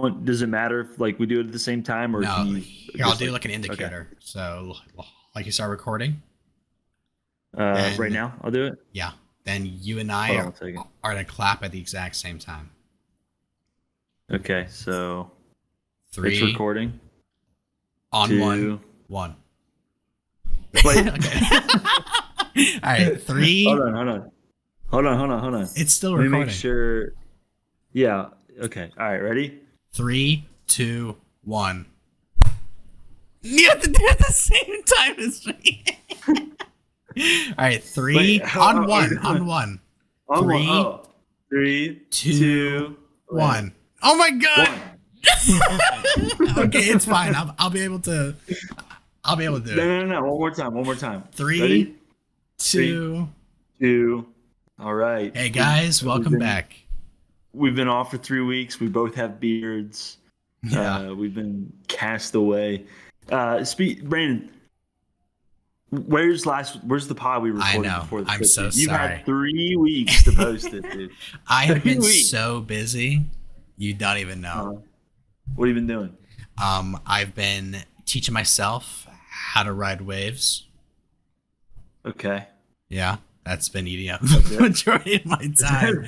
Does it matter if like we do it at the same time, or No, can you here I'll just do like? like an Okay. indicator. So like you start recording, Right then now I'll do it. yeah, then you and I Hold on are, one second. are gonna clap at the exact same time. Okay, so it's Three recording. on one, Two. one. Wait. Okay. All right, Hold three. on. Hold on. Hold on. Hold on. Hold on. It's still Let me make recording. sure. Yeah. Okay. All right. Ready? Three, two, one. You have to do it at the same time as me. All right, Wait. three How on are we one, doing? on one. On one. Three, Oh. Three, two, two, wait, one. Oh my god. one. Okay, it's fine. I'll be able to. I'll be able to do No, it. no, no, no. One more time. One more time. Three, Ready? Three, two. two. All right. Hey guys, We've welcome been back. we've been off for 3 weeks. We both have beards. Yeah, We've been cast away. Brandon, where's the pod we I recorded know. before the I'm trip, so dude? You've sorry. had 3 weeks to post it, dude. I have Three been weeks. so busy. You don't even know. Uh, what have you been doing? I've been teaching myself how to ride waves. Okay. Yeah, that's been eating up That's the it. majority of my time.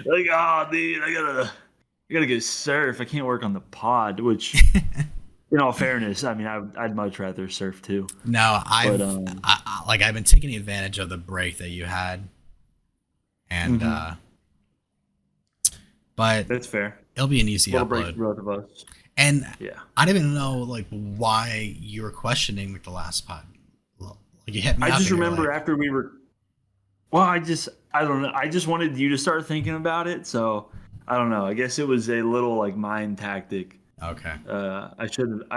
Like, oh, dude, I gotta go surf. I can't work on the pod. Which, in all fairness, I mean, I'd much rather surf too. No, But I've been taking advantage of the break that you had, and mhm, but that's fair. it'll be an easy Little break for upload. both of us. And Yeah. I didn't even know like why you were questioning like the last pod. Like you hit me I up just and you're remember like, after we were. Well, I don't know. I just wanted you to start thinking about it. So I don't know. I guess it was a little like mind tactic. okay, I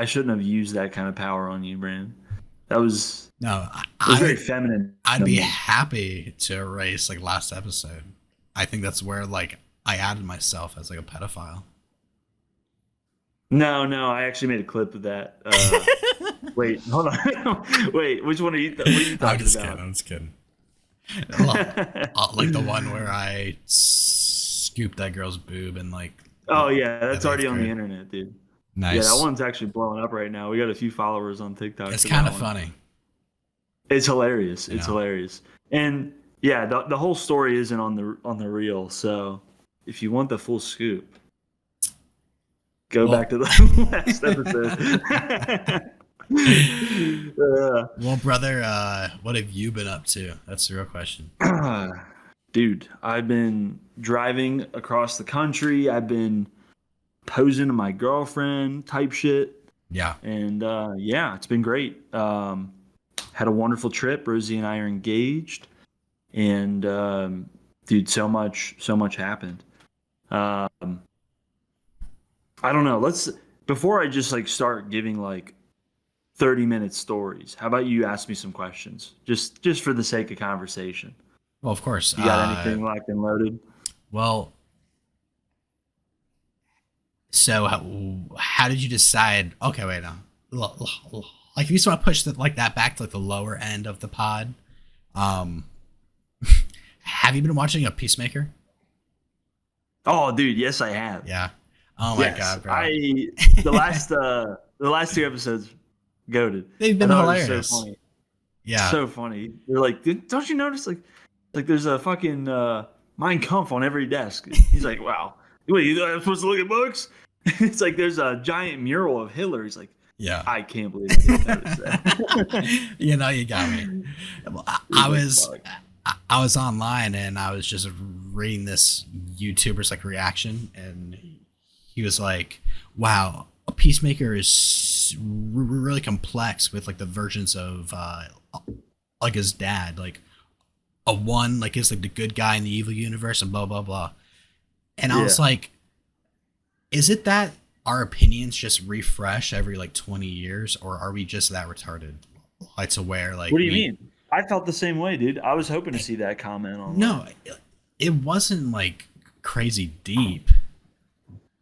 shouldn't have used that kind of power on you, Brandon. That was no, it was very feminine I'd of be me. happy to erase like last episode. I think that's where like I added myself as like a pedophile. No, no, I actually made a clip of that. Wait, hold on. Wait, which one are you? What are you I'm talking just kidding. about? I'm just kidding. Well, like the one where I scooped that girl's boob and like Oh yeah, the that's already eighth on the grade. internet, dude. Yeah, that Nice. one's actually blowing up right now. We got a few followers on TikTok It's for kind that of one. funny, It's hilarious. you It's know. hilarious. And yeah, the whole story isn't on the reel. So if you want the full scoop, go back Well, to the last episode. well, brother, what have you been up to? That's the real question. Dude, I've been driving across the country. I've been posing to my girlfriend type shit. Yeah. And yeah, it's been great. Had a wonderful trip. Rosie and I are engaged. And dude, so much happened. Um, I don't know. Let's before I just like start giving like 30-minute stories. How about you ask me some questions? Just for the sake of conversation. Well, of course. You got anything locked and loaded? Well, so how did you decide? Okay, wait, no. Like, if you just want to push like that back to like the lower end of the pod, um, have you been watching a Peacemaker? Oh, dude, yes, I have. Yeah. Oh my Yes, god, bro. I the last 2 episodes goaded. They've I been thought it was so hilarious. funny, Yeah. so funny. They're like, don't you notice like there's a fucking Mein Kampf on every desk. He's like, wow. Wait, I'm supposed to look at books? It's like there's a giant mural of Hitler. He's like, Yeah. I can't believe I didn't notice that. You know, you got me. Well, He's like, fuck. I was online and I was just reading this YouTuber's like reaction, and he was like, "Wow, a Peacemaker is really complex with like the versions of like his dad, like a one like is like the good guy in the evil universe and blah blah blah." And I Yeah. was like, "Is it that our opinions just refresh every like 20 years, or are we just that retarded?" Like to where like What do you we mean? I felt the same way, dude. I was hoping to see that comment online. no, it wasn't like crazy deep.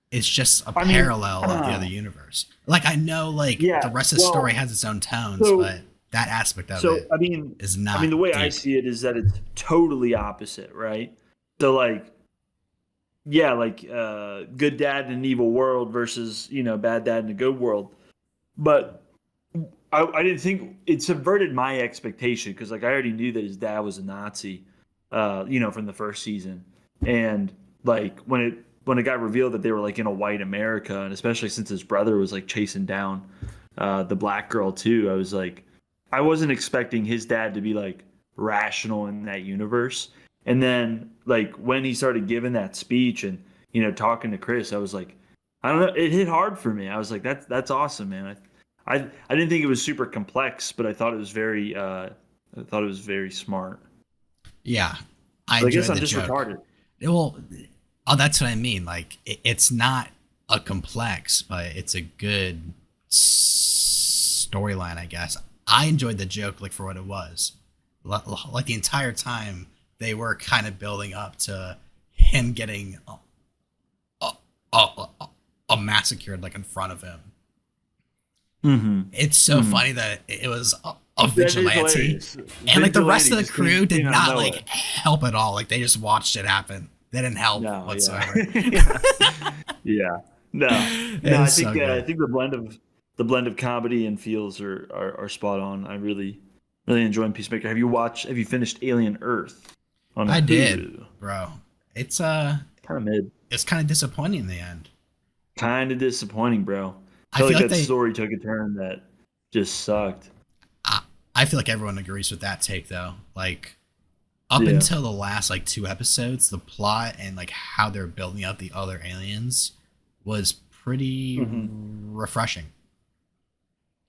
It's just a I mean, parallel of the other universe. Like I know like the yeah. rest of the story Well, has its own tones, so but that aspect of so it is I mean, not the way I deep. see it is that it's totally opposite, right? So like yeah, like good dad in an evil world versus bad dad in a good world. But I didn't think it subverted my expectation because like I already knew that his dad was a Nazi, from the first season, and like when it got revealed that they were like in a white America, and especially since his brother was like chasing down the black girl too, I was like, I wasn't expecting his dad to be like rational in that universe, and then like when he started giving that speech and talking to Chris, I was like, I don't know, it hit hard for me. I was like, that's awesome, man. I didn't think it was super complex, but I thought it was very smart. Yeah, I But I guess enjoyed I'm the just joke. retarded. Well, oh, that's what I mean. Like, it's not a complex, but it's a good storyline, I guess. I enjoyed the joke, like, for what it was. Like, the entire time, they were kind of building up to him getting a, a massacred, like, in front of him. Mm-hmm. It's so Mm-hmm. funny that it was a That is vigilante, hilarious. and like the rest Vigilante of the just crew did came out of not like nowhere. help at all. Like they just watched it happen. They didn't help No, yeah, whatsoever. yeah, yeah. No, It no. I was think so uh, I good. think the blend of comedy and feels are spot on. I really enjoying Peacemaker. Have you finished Alien Earth on I did, Hulu? bro. It's Kind of mid. it's kind of disappointing in the end. Kind of disappointing, bro. I I felt feel like like that they. story took a turn that just sucked. I, I feel like everyone agrees with that take though. Like up Yeah. until the last like two episodes, the plot and like how they're building out the other aliens was pretty Hmm. refreshing.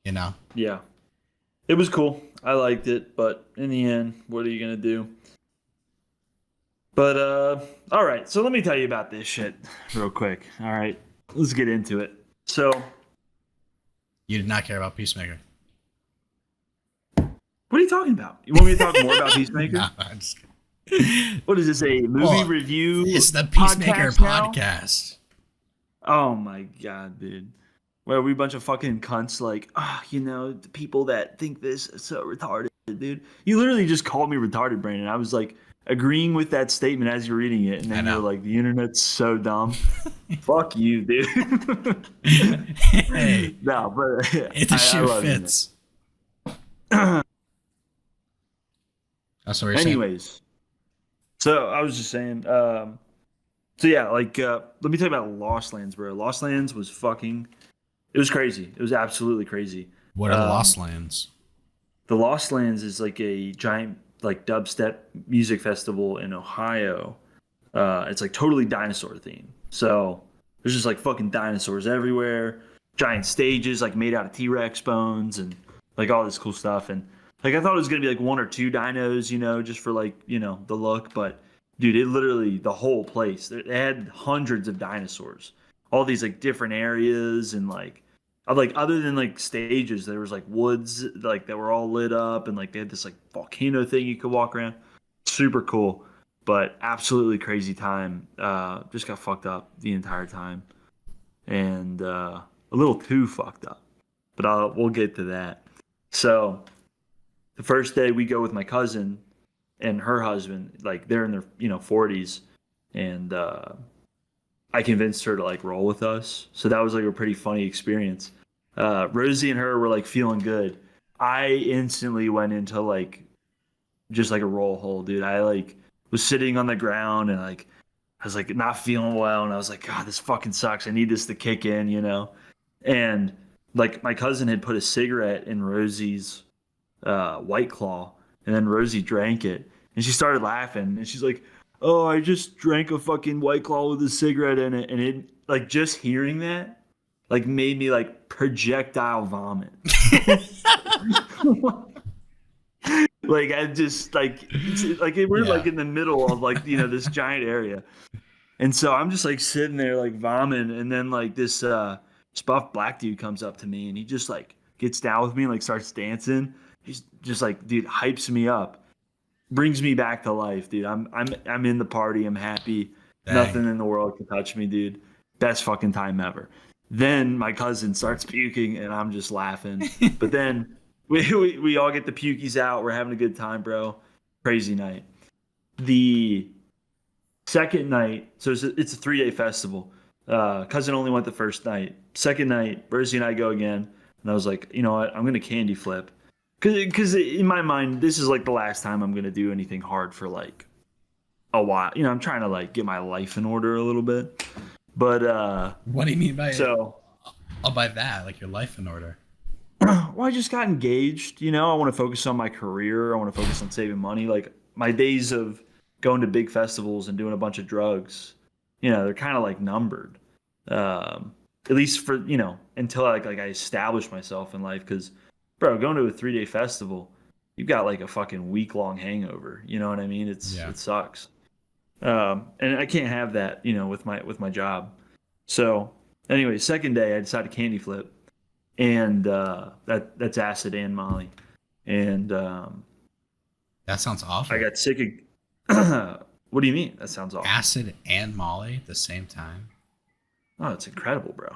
You know. Yeah. It was cool. I liked it, but in the end, what are you gonna do? But all right. So let me tell you about this shit real quick. All right, let's get into it. So You did not care about Peacemaker. what are you talking about? You want me to talk more about Peacemaker? No, I'm just What is this, a movie well, review it's the Peacemaker podcast now? podcast. Oh my god, dude. Where we a bunch of fucking cunts like, the people that think this is so retarded, dude. You literally just called me retarded, Brandon. I was like agreeing with that statement as you're reading it, and I then you were know. like, the internet's so dumb. Fuck you, dude. Hey, No, but if the I shoe love you, fits. man. That's what you're saying. Anyways, so I was just saying, so yeah, like, let me tell you about Lost Lands, bro. Lost Lands was fucking, it was crazy. It was absolutely crazy. What are the Um, Lost Lands? the Lost Lands is like a giant, like, dubstep music festival in Ohio. It's like totally dinosaur themed. So there's just like fucking dinosaurs everywhere, giant stages like made out of T Rex bones and like all this cool stuff. And like I thought it was gonna be like one or two dinos, just for like the look. But dude, it literally the whole place. It had hundreds of dinosaurs, all these like different areas and like other than like stages, there was like woods like that were all lit up and like they had this like volcano thing you could walk around. Super cool, but absolutely crazy time. Just got fucked up the entire time, and a little too fucked up. But we'll get to that. So the first day we go with my cousin and her husband, like they're in their 40s, and I convinced her to like roll with us. So that was like a pretty funny experience. Rosie and her were like feeling good. I instantly went into like just like a roll hole, dude. I like was sitting on the ground and like I was like not feeling well, and I was like, God, this fucking sucks. I need this to kick in. And like my cousin had put a cigarette in Rosie's White Claw, and then Rosie drank it, and she started laughing, and she's like, "Oh, I just drank a fucking White Claw with a cigarette in it," and it like just hearing that like made me like projectile vomit. Like I just like we're Yeah. like in the middle of like this giant area, and so I'm just like sitting there like vomiting, and then like this buff black dude comes up to me and he just like gets down with me and like starts dancing. He's just like, dude, hypes me up, brings me back to life, dude. I'm in the party. I'm happy. Dang. Nothing in the world can touch me, dude. Best fucking time ever. Then my cousin starts puking and I'm just laughing. But then we all get the pukies out. We're having a good time, bro. Crazy night. The Second night, so it's a 3-day festival. Cousin only went the first night. Second night, Rosie and I go again, and I was like, you know what, I'm gonna candy flip, because in my mind, this is like the last time I'm gonna do anything hard for like a while. You know, I'm trying to like get my life in order a little bit. But What do you mean by so by that? Like your life in order? well, I just got engaged. You know, I want to focus on my career. I want to focus on saving money. Like my days of going to big festivals and doing a bunch of drugs, you know, they're kind of like numbered. At least for until I establish myself in life. Because, bro, going to a 3-day festival, you've got like a fucking week-long hangover. You know what I mean? Yeah. It sucks. And I can't have that, with my job. So anyway, second day I decided to candy flip, and that's acid and Molly, and That sounds awful. I got sick of. What do you mean? That sounds awful. Acid and Molly at the same time. Oh, it's incredible, bro.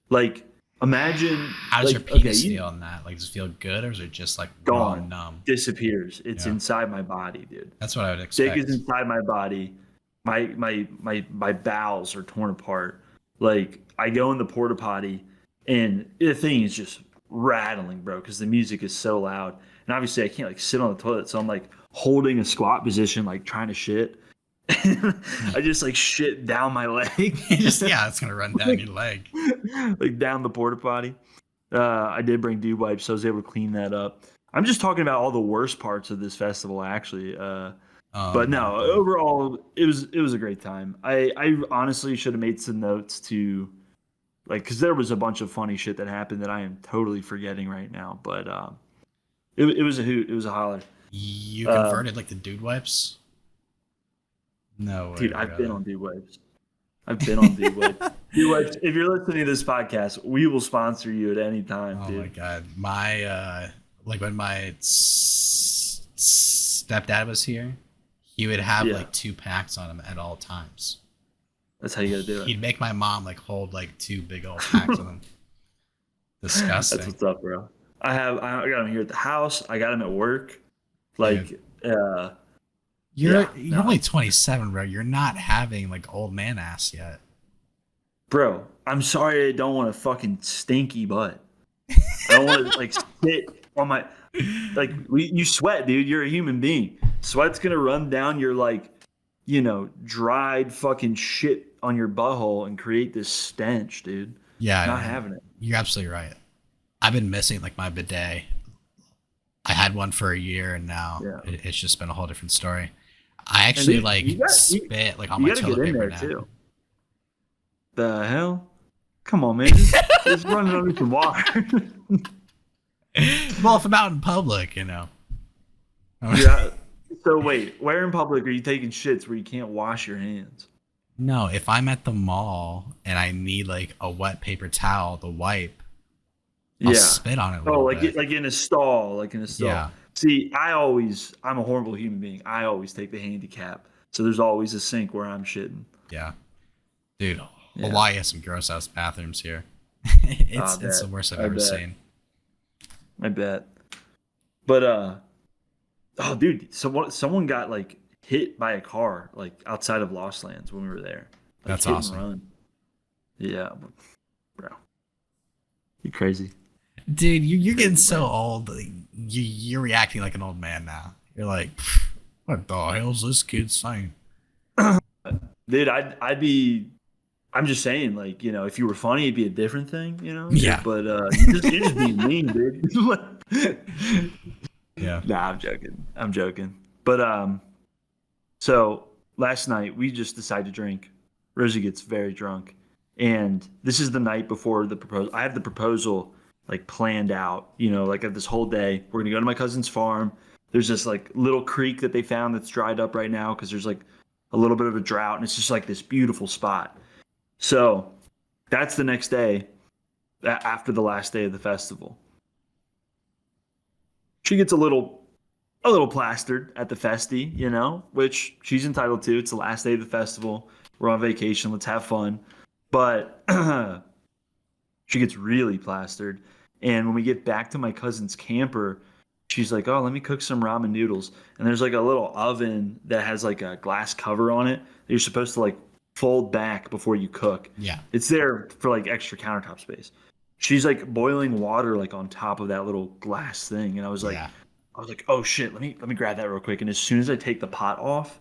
Like, imagine. How does like, your penis okay, feel on that? Like, does it feel good or is it just like raw gone, and numb? disappears. It's Yeah, inside my body, dude. that's what I would Dick expect. is inside my body. My bowels are torn apart. Like I go in the porta potty, and the thing is just rattling, bro, because the music is so loud. And obviously, I can't like sit on the toilet, so I'm like holding a squat position, like trying to shit. I just like shit down my leg, Just yeah, it's gonna run down like, your leg. like down the porta potty. I did bring dew wipes, so I was able to clean that up. I'm just talking about all the worst parts of this festival, actually. Oh But my no, god. overall, it was a great time. I honestly should have made some notes to like because there was a bunch of funny shit that happened that I am totally forgetting right now. But it was a hoot. It was a holler. You Um, converted like the dude wipes? No way, dude, I've been brother. on dude wipes. I've been on dude wipes. Dude wipes. If you're listening to this podcast, we will sponsor you at any time, Oh my dude. god. My like when my stepdad was here, he would have Yeah, like 2 packs on him at all times. that's how you got to do it. He'd make my mom like hold like 2 big old packs of them. That's Disgusting. what's up, bro. I got him here at the house. I got him at work. Dude, Like, you're yeah, you're no. only 27, bro. You're not having like old man ass yet. Bro, I'm sorry I don't want a fucking stinky butt. I don't want to like sit on my like you sweat, dude. You're a human being. Sweat's gonna run down your like, dried fucking shit on your butthole and create this stench, dude. Not Yeah, having it. you're absolutely right. I've been missing like my bidet. I had one for a year, and now Yeah. it's just been a whole different story. I And actually dude, like spit like on you my gotta get toilet in paper there now. too. The hell? Come on, man. Just run it under some water. Well, if I'm out in public, you know. Yeah. So wait, where in public are you taking shits where you can't wash your hands? No, if I'm at the mall and I need like a wet paper towel to wipe, I'll Yeah. spit on it a Oh, little bit. like in a stall, like in a stall. Yeah, See, I'm a horrible human being. I always take the handicap. So there's always a sink where I'm shitting. yeah, dude. Yeah. Hawaii has some gross ass bathrooms here. I It's bet. the worst I've I ever bet. seen. I bet. But oh dude, someone got like hit by a car like outside of Lost Lands when we were there. Like That's hit and awesome, run. Yeah, bro. You crazy. dude. You're getting Crazy, so bro. old. You're reacting like an old man now. You're like, what the hell's this kid saying? Dude, I'm just saying, like, if you were funny, it'd be a different thing, Yeah, But you're just being mean, dude. yeah. Nah, I'm joking. I'm joking. But so last night we just decided to drink. Rosie gets very drunk, and this is the night before the proposal. I have the proposal like planned out. Like this whole day. We're gonna go to my cousin's farm. There's this like little creek that they found that's dried up right now because there's like a little bit of a drought, and it's just like this beautiful spot. So that's the next day after the last day of the festival. She gets a little plastered at the festy, which she's entitled to. It's the last day of the festival. We're on vacation. Let's have fun. But she gets really plastered. And when we get back to my cousin's camper, she's like, "Oh, let me cook some ramen noodles." And there's like a little oven that has like a glass cover on it that you're supposed to like fold back before you cook. Yeah. It's there for like extra countertop space. She's like boiling water like on top of that little glass thing, and Yeah. I was like, "Oh shit, let me grab that real quick." And as soon as I take the pot off,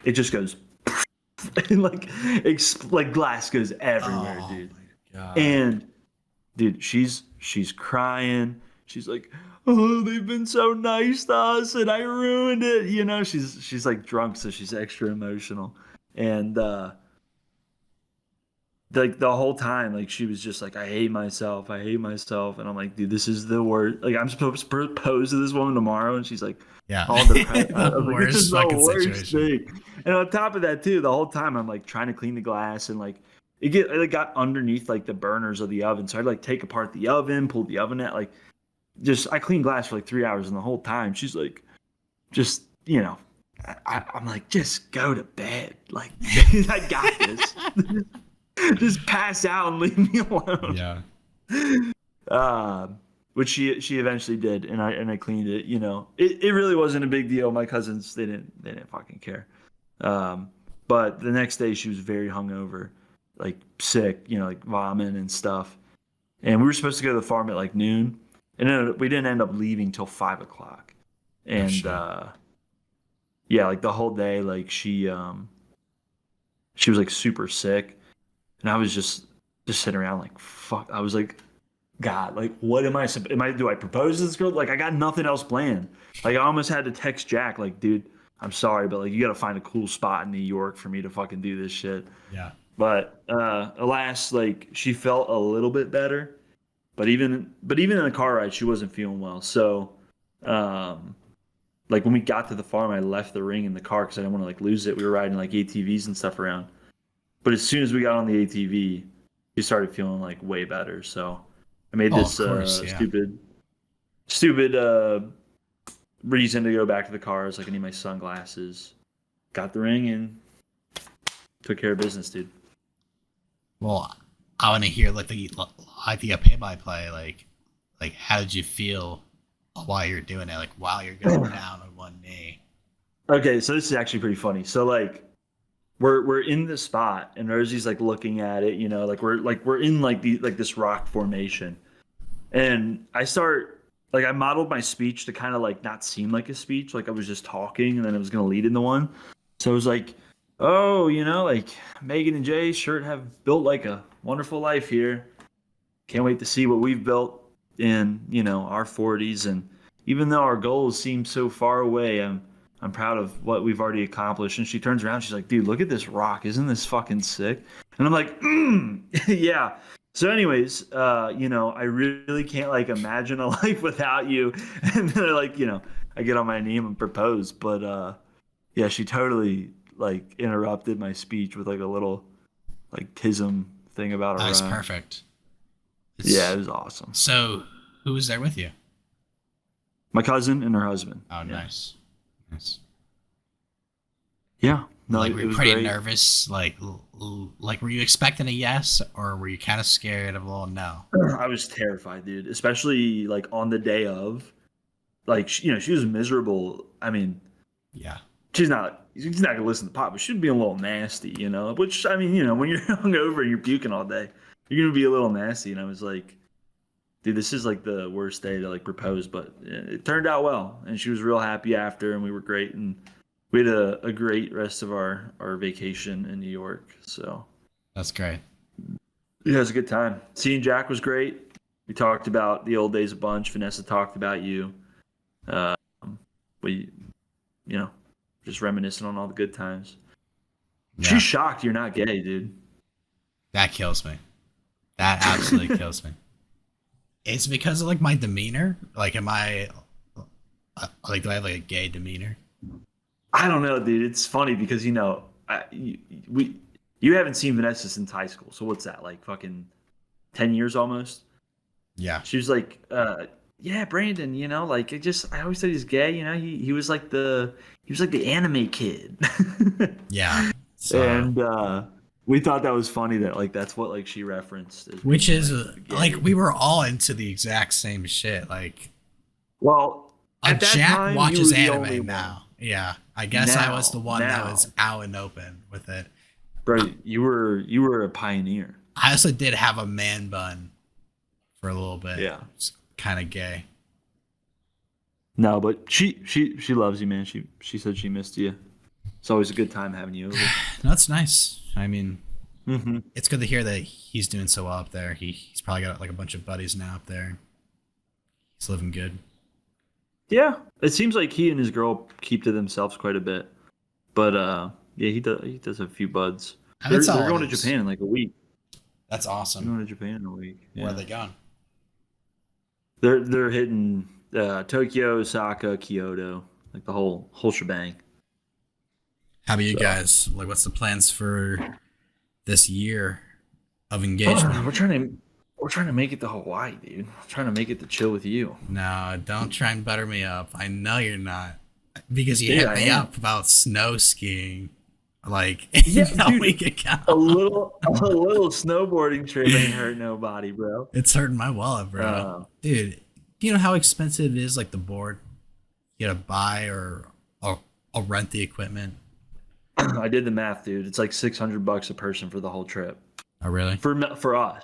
it just goes and like like glass goes everywhere, Oh dude. my god. And dude, she's crying. She's like, "Oh, they've been so nice to us, and I ruined it." You know, she's like drunk, so she's extra emotional. And like the whole time, like she was just like, "I hate myself, I hate myself," and I'm like, "Dude, this is the worst." Like I'm supposed to propose to this woman tomorrow, and she's like, Yeah. all depressed. I The was like, "This is worst the fucking worst situation. thing." And on top of that, too, the whole time I'm like trying to clean the glass and like it got underneath like the burners of the oven, so I'd like take apart the oven, pull the oven out, like just I cleaned glass for like 3 hours, and the whole time she's like, just I'm like, just go to bed, like I got this. Just pass out and leave me alone. Yeah. Uh, which she eventually did, and I cleaned it. It really wasn't a big deal. My cousins they didn't fucking care. Um, but the next day she was very hungover, like sick, like vomiting and stuff. And we were supposed to go to the farm at like noon, and then we didn't end up leaving till 5 o'clock. Oh And shit. yeah, like the whole day, like she was like super sick, and I was just sitting around like fuck. I was like, God, like what do I propose to this girl? Like I got nothing else planned. Like I almost had to text Jack, like, dude, I'm sorry, but like you gotta find a cool spot in New York for me to fucking do this shit. Yeah. But alas, like she felt a little bit better. But even in the car ride, she wasn't feeling well. So um like when we got to the farm, I left the ring in the car because I didn't want to like lose it. We were riding like ATVs and stuff around. But as soon as we got on the ATV, she started feeling like way better. So I made Oh, of this course. Yeah. stupid reason to go back to the car. I was like, I need my sunglasses. Got the ring and took care of business, dude. Well, I want to hear like the play-by-play. Like how did you feel while you're doing it? Like while you're going down on one knee. Okay, so this is actually pretty funny. So like we're in the spot and Rosie's like looking at it, like we're in like this rock formation. And I modeled my speech to kind of like not seem like a speech, like I was just talking and then it was gonna lead into one. So it was like, "Oh, like Megan and Jay sure have built like a wonderful life here. Can't wait to see what we've built in, our 40s. And even though our goals seem so far away, I'm proud of what we've already accomplished." And she turns around, she's like, "Dude, look at this rock. Isn't this fucking sick?" And I'm like, yeah. So, anyways, I really can't like imagine a life without you. And then like, I get on my knee and propose. But yeah, she totally like interrupted my speech with like a little like tism thing about a That's rock. perfect. Yeah, It's, it was awesome. so who was there with you? My cousin and her husband. Oh, Yeah. nice. Nice. Yeah. No, Like, it were you was pretty great. nervous? Like, were you expecting a yes, or were you kind of scared of a little no? I was terrified, dude. Especially like on the day of, like she was miserable. I mean, Yeah. she's not gonna listen to pop, but she'd be a little nasty, Which I mean, when you're hungover and you're puking all day, you're gonna be a little nasty. And I was like, dude, this is like the worst day to like propose, but it turned out well, and she was real happy after, and we were great, and we had a great rest of our vacation in New York. So That's great. yeah, it was a good time. Seeing Jack was great. We talked about the old days a bunch. Vanessa talked about you. Um, we, you know, just reminiscing on all the good times. Yeah. She's shocked you're not gay, dude. That kills me. That absolutely kills me. It's because of like my demeanor. Like, am I like, do I have like a gay demeanor? I don't know, dude. It's funny because you haven't seen Vanessa since high school. So what's that like? Fucking 10 years almost. Yeah. She was like, yeah, Brandon. Like I always said he's gay. He was like the anime kid. Yeah. So, And we thought that was funny that like that's what like she referenced as which being, is like, gay. like we were all into the exact same shit. Like, Well, At that Jack time, you watches were the only anime one. now. Yeah, I guess I was the one that was Now, out and open with it. bro, you were a pioneer. I also did have a man bun for a little bit. Yeah. It's kind of gay. No, but she loves you, man. She said she missed you. It's always a good time having you over. No, that's nice. I mean, Hmm. it's good to hear that he's doing so well up there. He's probably got like a bunch of buddies now up there. He's living good. Yeah, it seems like he and his girl keep to themselves quite a bit. But yeah, he does a few buds. And They're that's they're all going it to is. Japan in like a week. That's They're awesome. going to Japan in a week. Where are Yeah, they going? they're hitting Tokyo, Osaka, Kyoto, like the whole shebang. How about you So guys? Like, what's the plans for this year of engagement? we're trying to make it to Hawaii, dude. We're trying to make it to chill with you. No, don't try and butter me up. I know you're not. Because you Dude, hit I me am. up about snow skiing like Yeah, a dude. week A ago. little snowboarding trip ain't hurt nobody, bro. It's hurting my wallet, bro. Uh, Dude, do you know how expensive it is, like the board? You gotta buy or rent the equipment. I did the math, dude. It's like $600 a person for the whole trip Oh, really? for us.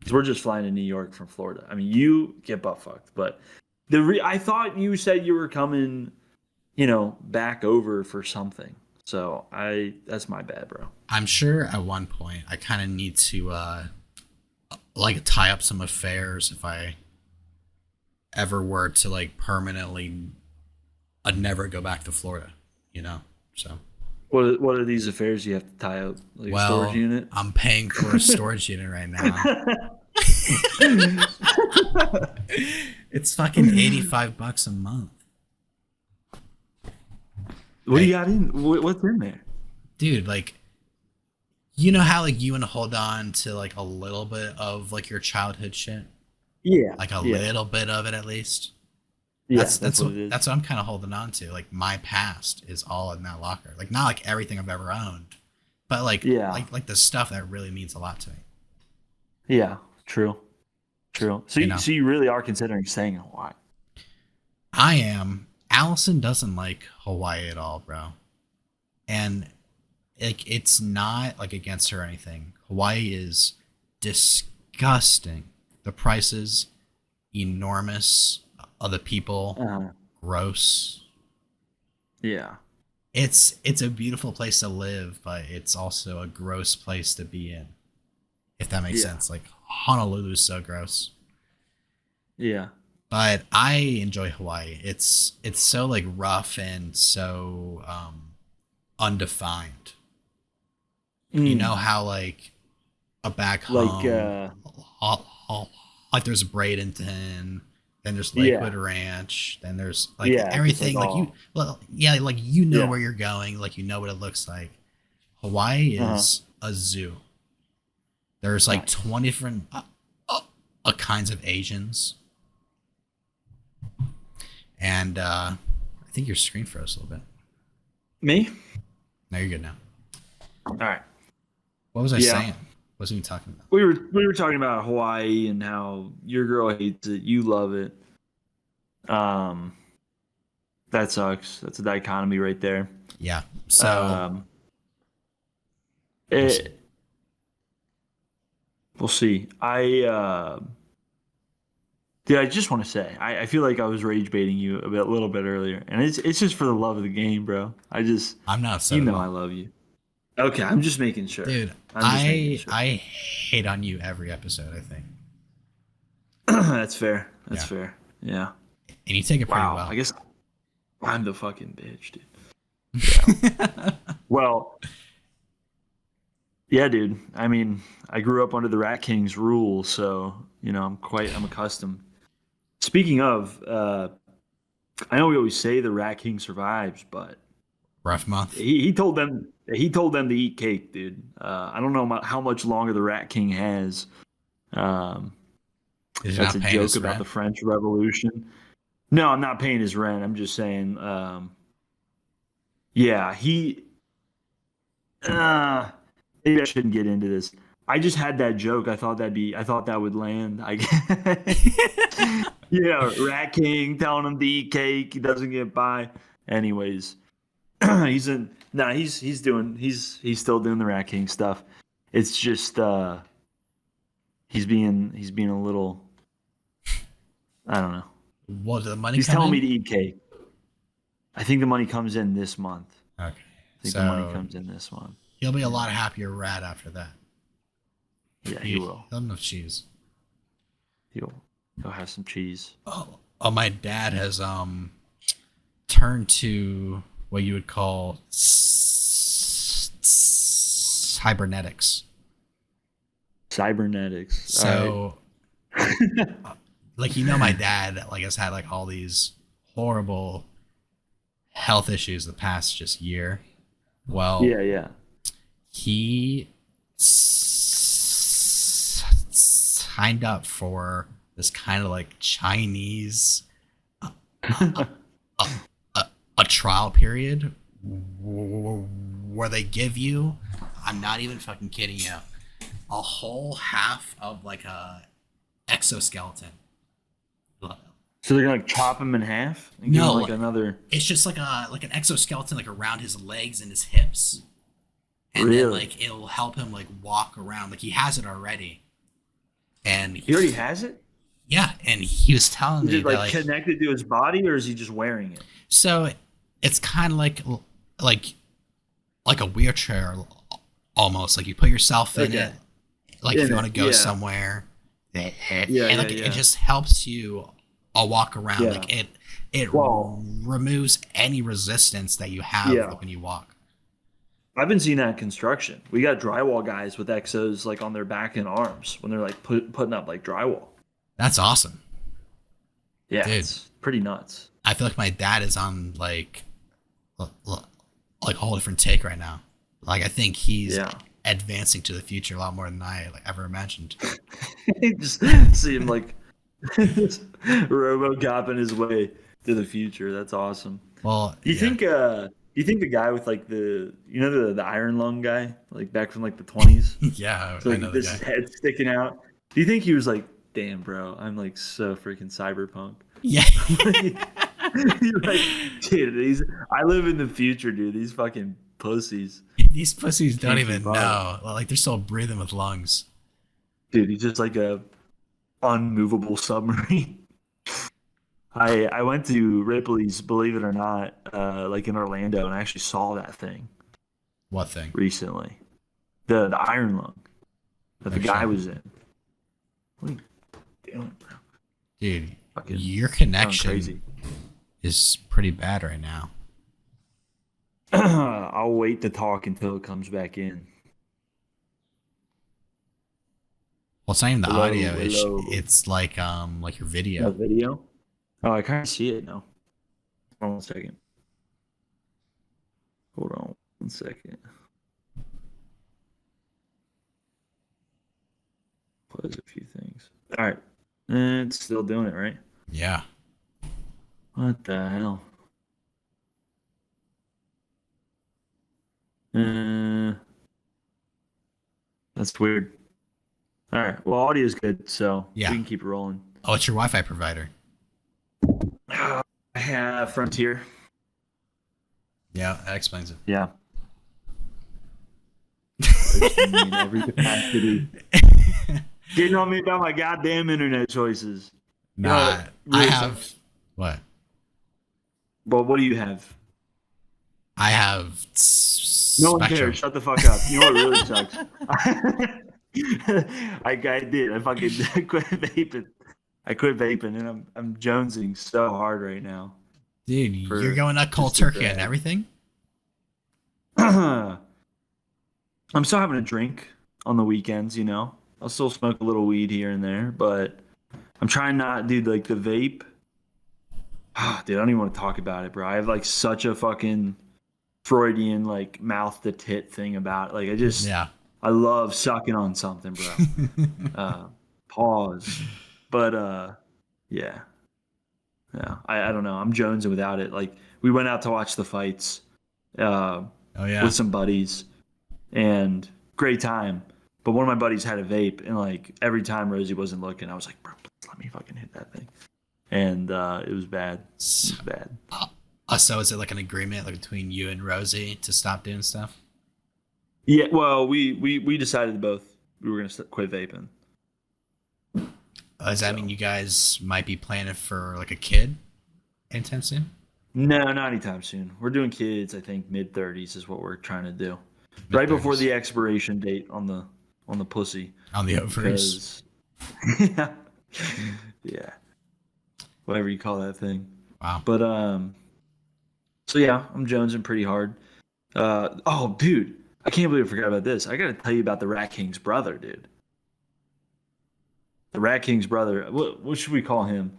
'Cause we're just flying to New York from Florida. I mean, you get butt fucked, but I thought you said you were coming, back over for something. So that's my bad, bro. I'm sure at one point I kind of need to like tie up some affairs if I ever were to like permanently I'd never go back to Florida, you know? So, What are these affairs you have to tie up? Like a storage well, unit? I'm paying for a storage unit right now. It's fucking $85 a month. What do you Hey, got in? What's in there? dude, like you know how like you want to hold on to like a little bit of like your childhood shit? Yeah, Like a yeah, little bit of it at least. yeah. That's what What it is. that's what I'm kind of holding on to. Like my past is all in that locker. Like not like everything I've ever owned, but like Yeah, like the stuff that really means a lot to me. yeah. True, true. So, You know, so you really are considering staying in Hawaii? I am. Allison doesn't like Hawaii at all, bro. And like it's not like against her or anything. Hawaii is disgusting. The prices enormous. Other people Uh, gross. yeah, It's a beautiful place to live, but it's also a gross place to be in. If that makes yeah, sense. Like Honolulu's so gross. yeah. But I enjoy Hawaii. It's so like rough and so undefined. You know Mm, how like a back like, home, like there's Bradenton, then there's yeah, Lakewood Ranch, then there's like yeah. Just like everything. Like you, all, well, yeah, like you know yeah. where you're going, like you know what it looks like. Hawaii Uh huh. is a zoo. There's like Nice. 20 different kinds of Asians, and I think your screen froze a little bit. Me? No, you're good now. All right. What was I Yeah. saying? What was we talking about? We were talking about Hawaii and how your girl hates it, you love it. Um, that sucks. That's a dichotomy right there. Yeah. So Um, we'll see. it we'll see. Dude, I just want to say, I feel like I was rage baiting you a little bit earlier, and it's just for the love of the game, bro. I'm not upset at I all. love you. Okay, I'm just making sure. Dude, I'm just making sure. I hate on you every episode, I think. That's fair. That's Yeah. fair. Yeah. And you take it pretty Wow. well. I guess I'm the fucking bitch, dude. Yeah. Well, yeah, dude. I mean, I grew up under the Rat King's rule, so I'm accustomed. Speaking of, I know we always say the Rat King survives, but Rough month. he told them to eat cake, dude. I don't know how much longer the Rat King has. Um, Is he that's not a paying joke his about the rent? French Revolution. No, I'm not paying his rent. I'm just saying, yeah, he. Uh, maybe I shouldn't get into this. I just had that joke. I thought that would land. Rat King telling him to eat cake. He doesn't get by. Anyways, he's still doing the Rat King stuff. It's just he's being a little, I don't know. Well, did the money He's come telling in? me to eat cake. I think the money comes in this month. Okay. I think the money comes in this month. He'll be a lot happier rat after that. Yeah, he will. He'll have enough cheese. He'll have some cheese. Oh, my dad has turned to what you would call cybernetics. Cybernetics. So, like, my dad has had like all these horrible health issues the past just year. Well, yeah. He signed up for this kind of like Chinese a trial period where they give you, I'm not even fucking kidding you, a whole half of like a exoskeleton. So they're gonna like chop him in half? And No, give him, another. It's just like an exoskeleton like around his legs and his hips, and really? Then like it'll help him like walk around. Like he has it already, and he already has it. Yeah, and he was telling me is it like connected to his body, or is he just wearing it? So it's kind of like a wheelchair almost. Like you put yourself in it, like if you want to go somewhere, it just helps you walk around. Like it removes any resistance that you have when you walk. I've been seeing that in construction. We got drywall guys with exos like on their back and arms when they're like putting up like drywall. That's awesome. Yeah, dude, it's pretty nuts. I feel like my dad is on like a whole different take right now. Like I think he's advancing to the future a lot more than I ever imagined. Just see him like RoboCop in his way to the future. That's awesome. Well, do you think the guy with like the iron lung guy, like back from like the 20s? Yeah, so, like, I know this head sticking out. Do you think he was like, damn, bro, I'm like so freaking cyberpunk? Yeah. You're like, dude, I live in the future, dude. These fucking pussies. These pussies don't even know. Like they're still breathing with lungs. Dude, he's just like a unmovable submarine. I went to Ripley's, believe it or not, like in Orlando, and I actually saw that thing. What thing? Recently, the iron lung that the guy was in. What are you doing, bro? Dude, your connection is pretty bad right now. I'll wait to talk until it comes back in. Well, it's not even the audio. It's like your video. Video? Oh, I can't see it now. Hold on 1 second. Hold on 1 second. Close a few things. All right. It's still doing it, right? Yeah. What the hell? That's weird. All right. Well, audio's good, so we can keep it rolling. Oh, it's your Wi-Fi provider. I have Frontier. Yeah, that explains it. Yeah. In every capacity. Getting on me about my goddamn internet choices. Nah, I have what? Well, what do you have? I have no one cares. Shut the fuck up. You know what really sucks? I did. I fucking quit vaping. I quit vaping, and I'm jonesing so hard right now. Dude, you're going up cold turkey and everything? I'm still having a drink on the weekends, you know. I'll still smoke a little weed here and there, but I'm trying not, dude, like the vape. Dude, I don't even want to talk about it, bro. I have like such a fucking Freudian like mouth to tit thing about it. Like I love sucking on something, bro. Pause. But yeah. I don't know. I'm jonesing without it. Like we went out to watch the fights with some buddies, and great time. But one of my buddies had a vape, and like every time Rosie wasn't looking, I was like, bro, please let me fucking hit that thing. And it was bad. It So, was bad. so is it like an agreement like between you and Rosie to stop doing stuff? Yeah, well, we decided both we were gonna quit vaping. Does that mean So you guys might be planning for like a kid anytime soon? no, not anytime soon. We're doing kids. I think mid 30s is what we're trying to do, Mid right before thirties the expiration date on the pussy, on the ovaries. because yeah, yeah, whatever you call that thing. Wow. But so yeah, I'm jonesing pretty hard. Oh, dude, I can't believe I forgot about this. I gotta tell you about the Rat King's brother, dude. The Rat King's brother. What should we call him?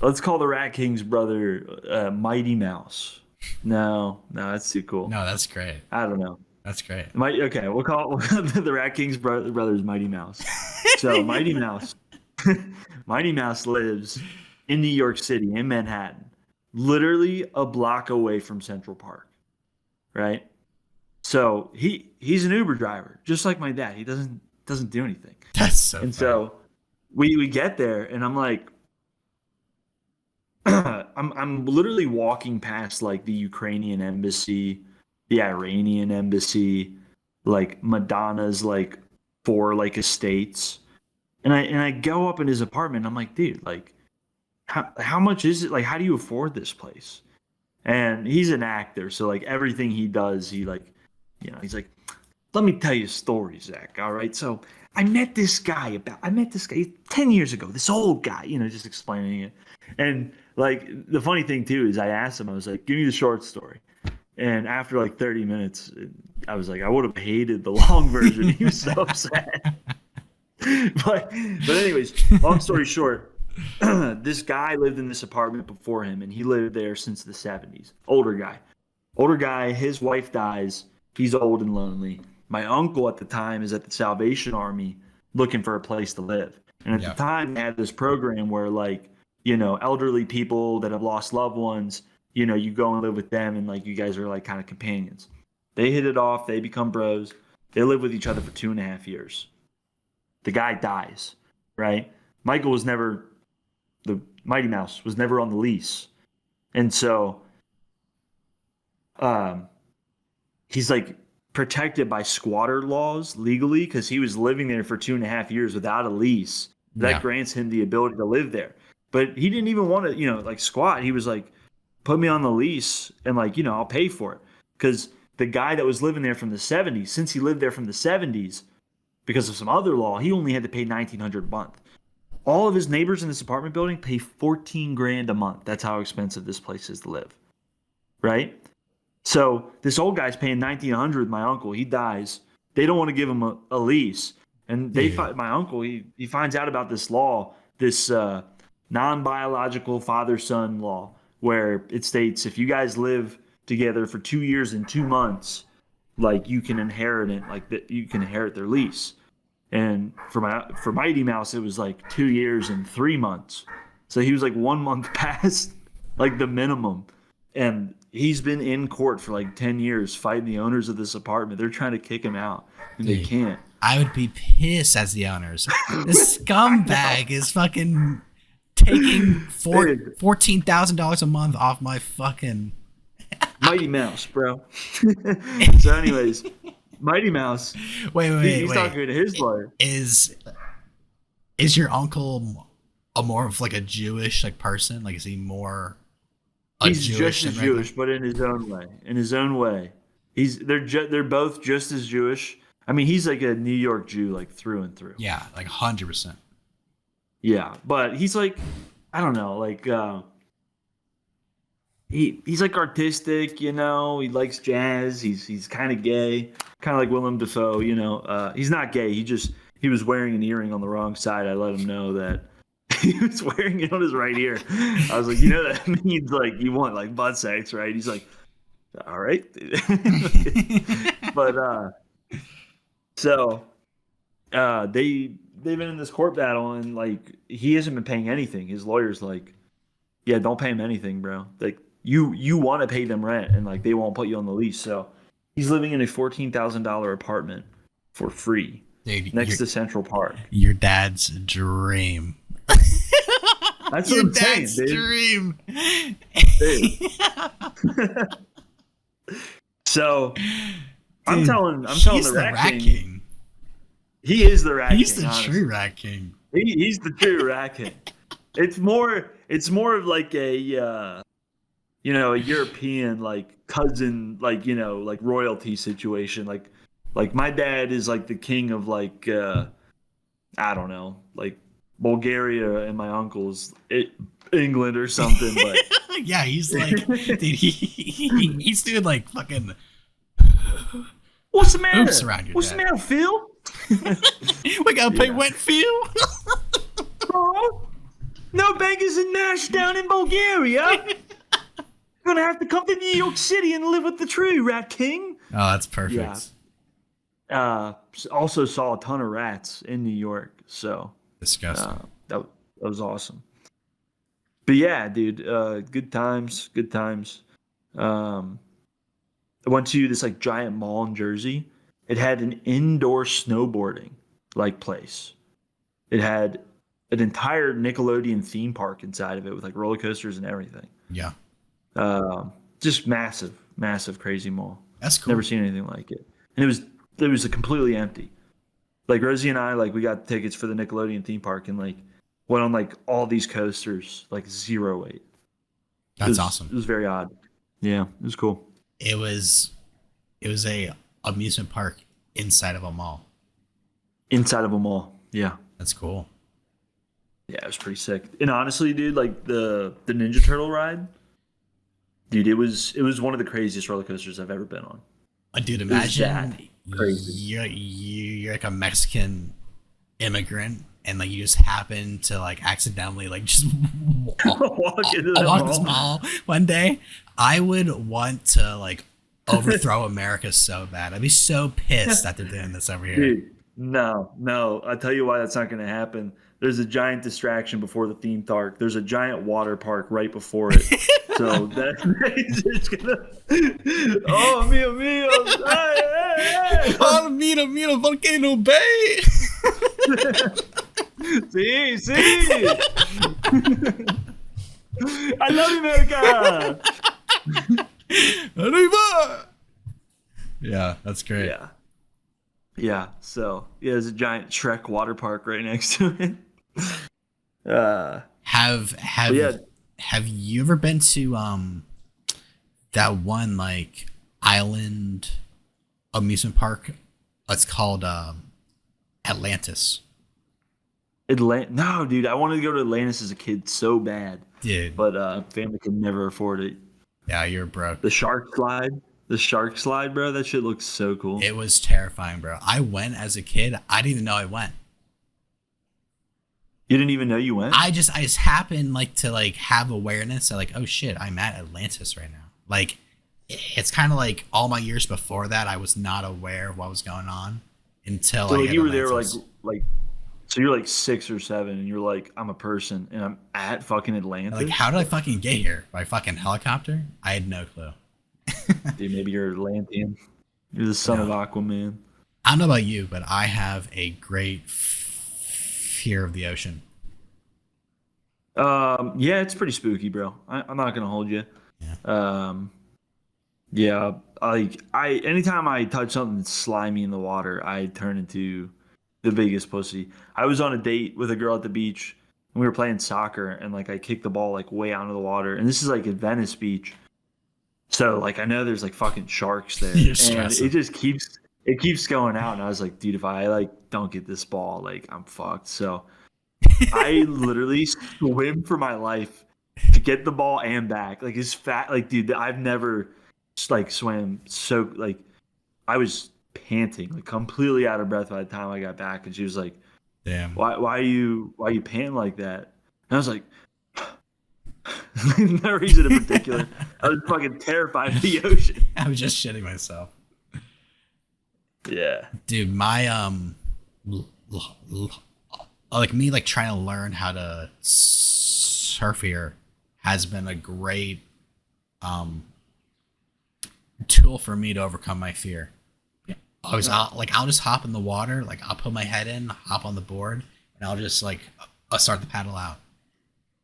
Let's call the Rat King's brother Mighty Mouse. No, no, that's too cool. No, that's great. I don't know. That's great. Okay, we'll call the Rat King's brother's Mighty Mouse. So Mighty Mouse, Mighty Mouse lives in New York City, in Manhattan, literally a block away from Central Park, right? So he's an Uber driver, just like my dad. He doesn't do anything. That's so And funny. so we get there, and I'm like, I'm literally walking past like the Ukrainian embassy, the Iranian embassy, like Madonna's like 4 like estates, and I go up in his apartment. I'm like, dude, like how much is it? Like, how do you afford this place? And he's an actor, so like everything he does, he like, he's like, let me tell you a story, Zach. All right, so I met this guy 10 years ago. This old guy, just explaining it. And like the funny thing too is I asked him, I was like, give me the short story. And after like 30 minutes, I was like, I would have hated the long version. He was so upset. But anyways, long story short, this guy lived in this apartment before him, and he lived there since the 70s. Older guy. His wife dies. He's old and lonely. My uncle at the time is at the Salvation Army looking for a place to live. And at Yeah. the time, they had this program where like, elderly people that have lost loved ones, you go and live with them, and like you guys are like kind of companions. They hit it off. They become bros. They live with each other for 2.5 years. The guy dies, right? Michael was never the Mighty Mouse was never on the lease, and so um, he's like protected by squatter laws legally because he was living there for 2.5 years without a lease. That Yeah. grants him the ability to live there, but he didn't even want to, like squat. He was like, put me on the lease, and like, I'll pay for it, because the guy that was living there from the 70s, since he lived there from the 70s, because of some other law, he only had to pay 1,900 a month. All of his neighbors in this apartment building pay 14 grand a month. That's how expensive this place is to live, right? So this old guy's paying 1,900. My uncle, he dies. They don't want to give him a lease, and Dude. my uncle, he finds out about this law, this non-biological father-son law, where it states if you guys live together for 2 years and 2 months, like you can inherit it, like that you can inherit their lease. And for Mighty Mouse, it was like 2 years and 3 months. So he was like 1 month past like the minimum. And he's been in court for like 10 years fighting the owners of this apartment. They're trying to kick him out, and they Dude, can't. I would be pissed as the owners. This I know. scumbag is fucking taking Dude, $14,000 a month off my fucking. Mighty Mouse, bro. So, anyways, Mighty Mouse, Wait, wait, wait, he's wait. talking to his lawyer. Is your uncle a more of like a Jewish like person? Like, is he more a He's Jewish just than as regular? Jewish, but in his own way. In his own way, they're both just as Jewish. I mean, he's like a New York Jew, like through and through. Yeah, like 100%. Yeah, but he's like, I don't know, like he's like artistic, He likes jazz. He's kind of gay, kind of like Willem Dafoe, He's not gay. He was wearing an earring on the wrong side. I let him know that he was wearing it on his right ear. I was like, that means like you want like butt sex, right? He's like, all right, but so they've been in this court battle, and like he hasn't been paying anything. His lawyer's like, yeah, don't pay him anything, bro. Like you want to pay them rent, and like they won't put you on the lease. So he's living in a $14,000 apartment for free Dude, next to Central Park. your dad's dream. That's Your what I'm saying, dad's dude. dream. Dude. So I'm Dude, telling he's the Rat Rat King, he is the Rat King. He's the honestly. true Rat King. He's the true Rat King. It's more of like a a European like cousin, like like royalty situation. Like my dad is like the king of like I don't know, like Bulgaria, and my uncle's England or something. But Yeah, he's like, dude, he's doing like fucking what's the matter? oops around your What's the dad. matter, Phil? We gotta pay Yeah. rent, Phil. Oh, no bangers and mash down in Bulgaria. Gonna have to come to New York City and live with the true Rat King. Oh, that's perfect. Yeah. Also saw a ton of rats in New York, so Disgusting. that was awesome. But yeah, dude, good times, good times. I went to this like giant mall in Jersey. It had an indoor snowboarding like place. It had an entire Nickelodeon theme park inside of it with like roller coasters and everything. Yeah, Just massive, massive, crazy mall. that's cool. Never seen anything like it. And it was completely empty. Like Rosie and I, like we got tickets for the Nickelodeon theme park and like went on like all these coasters, like zero wait. That's awesome. It was very odd. Yeah, it was cool. It was a amusement park inside of a mall. Inside of a mall. Yeah. That's cool. Yeah, it was pretty sick. And honestly, dude, like the Ninja Turtle ride, dude, it was one of the craziest roller coasters I've ever been on. Dude, It was imagine that crazy. you're like a Mexican immigrant and like you just happen to like accidentally like just Walk into the walk this mall. mall one day. I would want to like overthrow America so bad. I'd be so pissed that they're doing this over here. Dude, no. I'll tell you why that's not going to happen. There's a giant distraction before the theme park. There's a giant water park right before it. So that's just gonna. Oh, mio. Hey. Oh, mira, volcano bay. Sí. I love you, America. Arriba. Yeah, that's great. Yeah. So there's a giant Shrek water park right next to it. Have yeah. have you ever been to that one like island amusement park? It's called Atlantis. No, dude, I wanted to go to Atlantis as a kid so bad, Dude, but family could never afford it. yeah, you're broke. The shark slide, bro. That shit looks so cool. It was terrifying, bro. I went as a kid. I didn't even know I went. You didn't even know you went? I just happened like to like have awareness of like, oh shit, I'm at Atlantis right now. Like it's kind of like all my years before that, I was not aware of what was going on until So I like hit you were there Atlantis. like so you're like 6 or 7 and you're like, I'm a person and I'm at fucking Atlantis. Like, how did I fucking get here? By fucking helicopter? I had no clue. Dude, maybe you're Atlantean. You're the son of Aquaman. I don't know about you, but I have a great fear of the ocean. Yeah, it's pretty spooky, bro. I'm not gonna hold you. Yeah. Yeah, I anytime I touch something that's slimy in the water, I turn into the biggest pussy. I was on a date with a girl at the beach and we were playing soccer and like I kicked the ball like way out of the water and this is like at Venice Beach. So like I know there's like fucking sharks there. You're And stressing. it keeps going out and I was like, dude, if I like don't get this ball, like I'm fucked. So I literally swim for my life to get the ball and back. Like it's fat like dude, I've never like swam so like I was panting, like completely out of breath by the time I got back and she was like, Damn. why are you panting like that? And I was like no reason in particular. I was fucking terrified of the ocean. I was just shitting myself. Yeah. Dude, my like me like trying to learn how to surf here has been a great tool for me to overcome my fear. I'll just hop in the water, like I'll put my head in, hop on the board, and I'll just like I'll start the paddle out.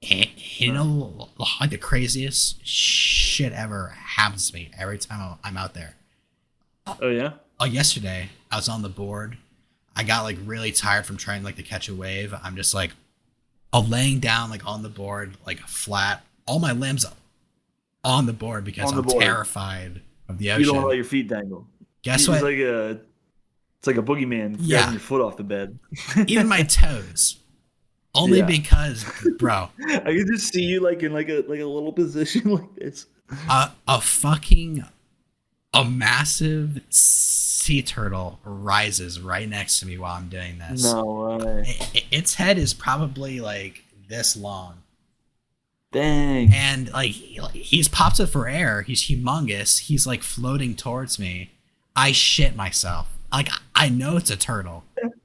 And, you Huh. know, like the craziest shit ever happens to me every time I'm out there. Oh yeah. Oh, yesterday I was on the board. I got like really tired from trying like to catch a wave. I'm just like laying down like on the board, like flat, all my limbs on the board because On the I'm board. terrified of the You don't want to ocean. let your feet dangle. Guess It's what? like a boogeyman grabbing Yeah, your foot off the bed. even my toes. Only Yeah. because, bro, I can just see you like in like a little position like this. a fucking a massive sea turtle rises right next to me while I'm doing this. No way. Its head is probably like this long, Dang. and like he's pops up for air. He's humongous. He's like floating towards me. I shit myself. Like I know it's a turtle,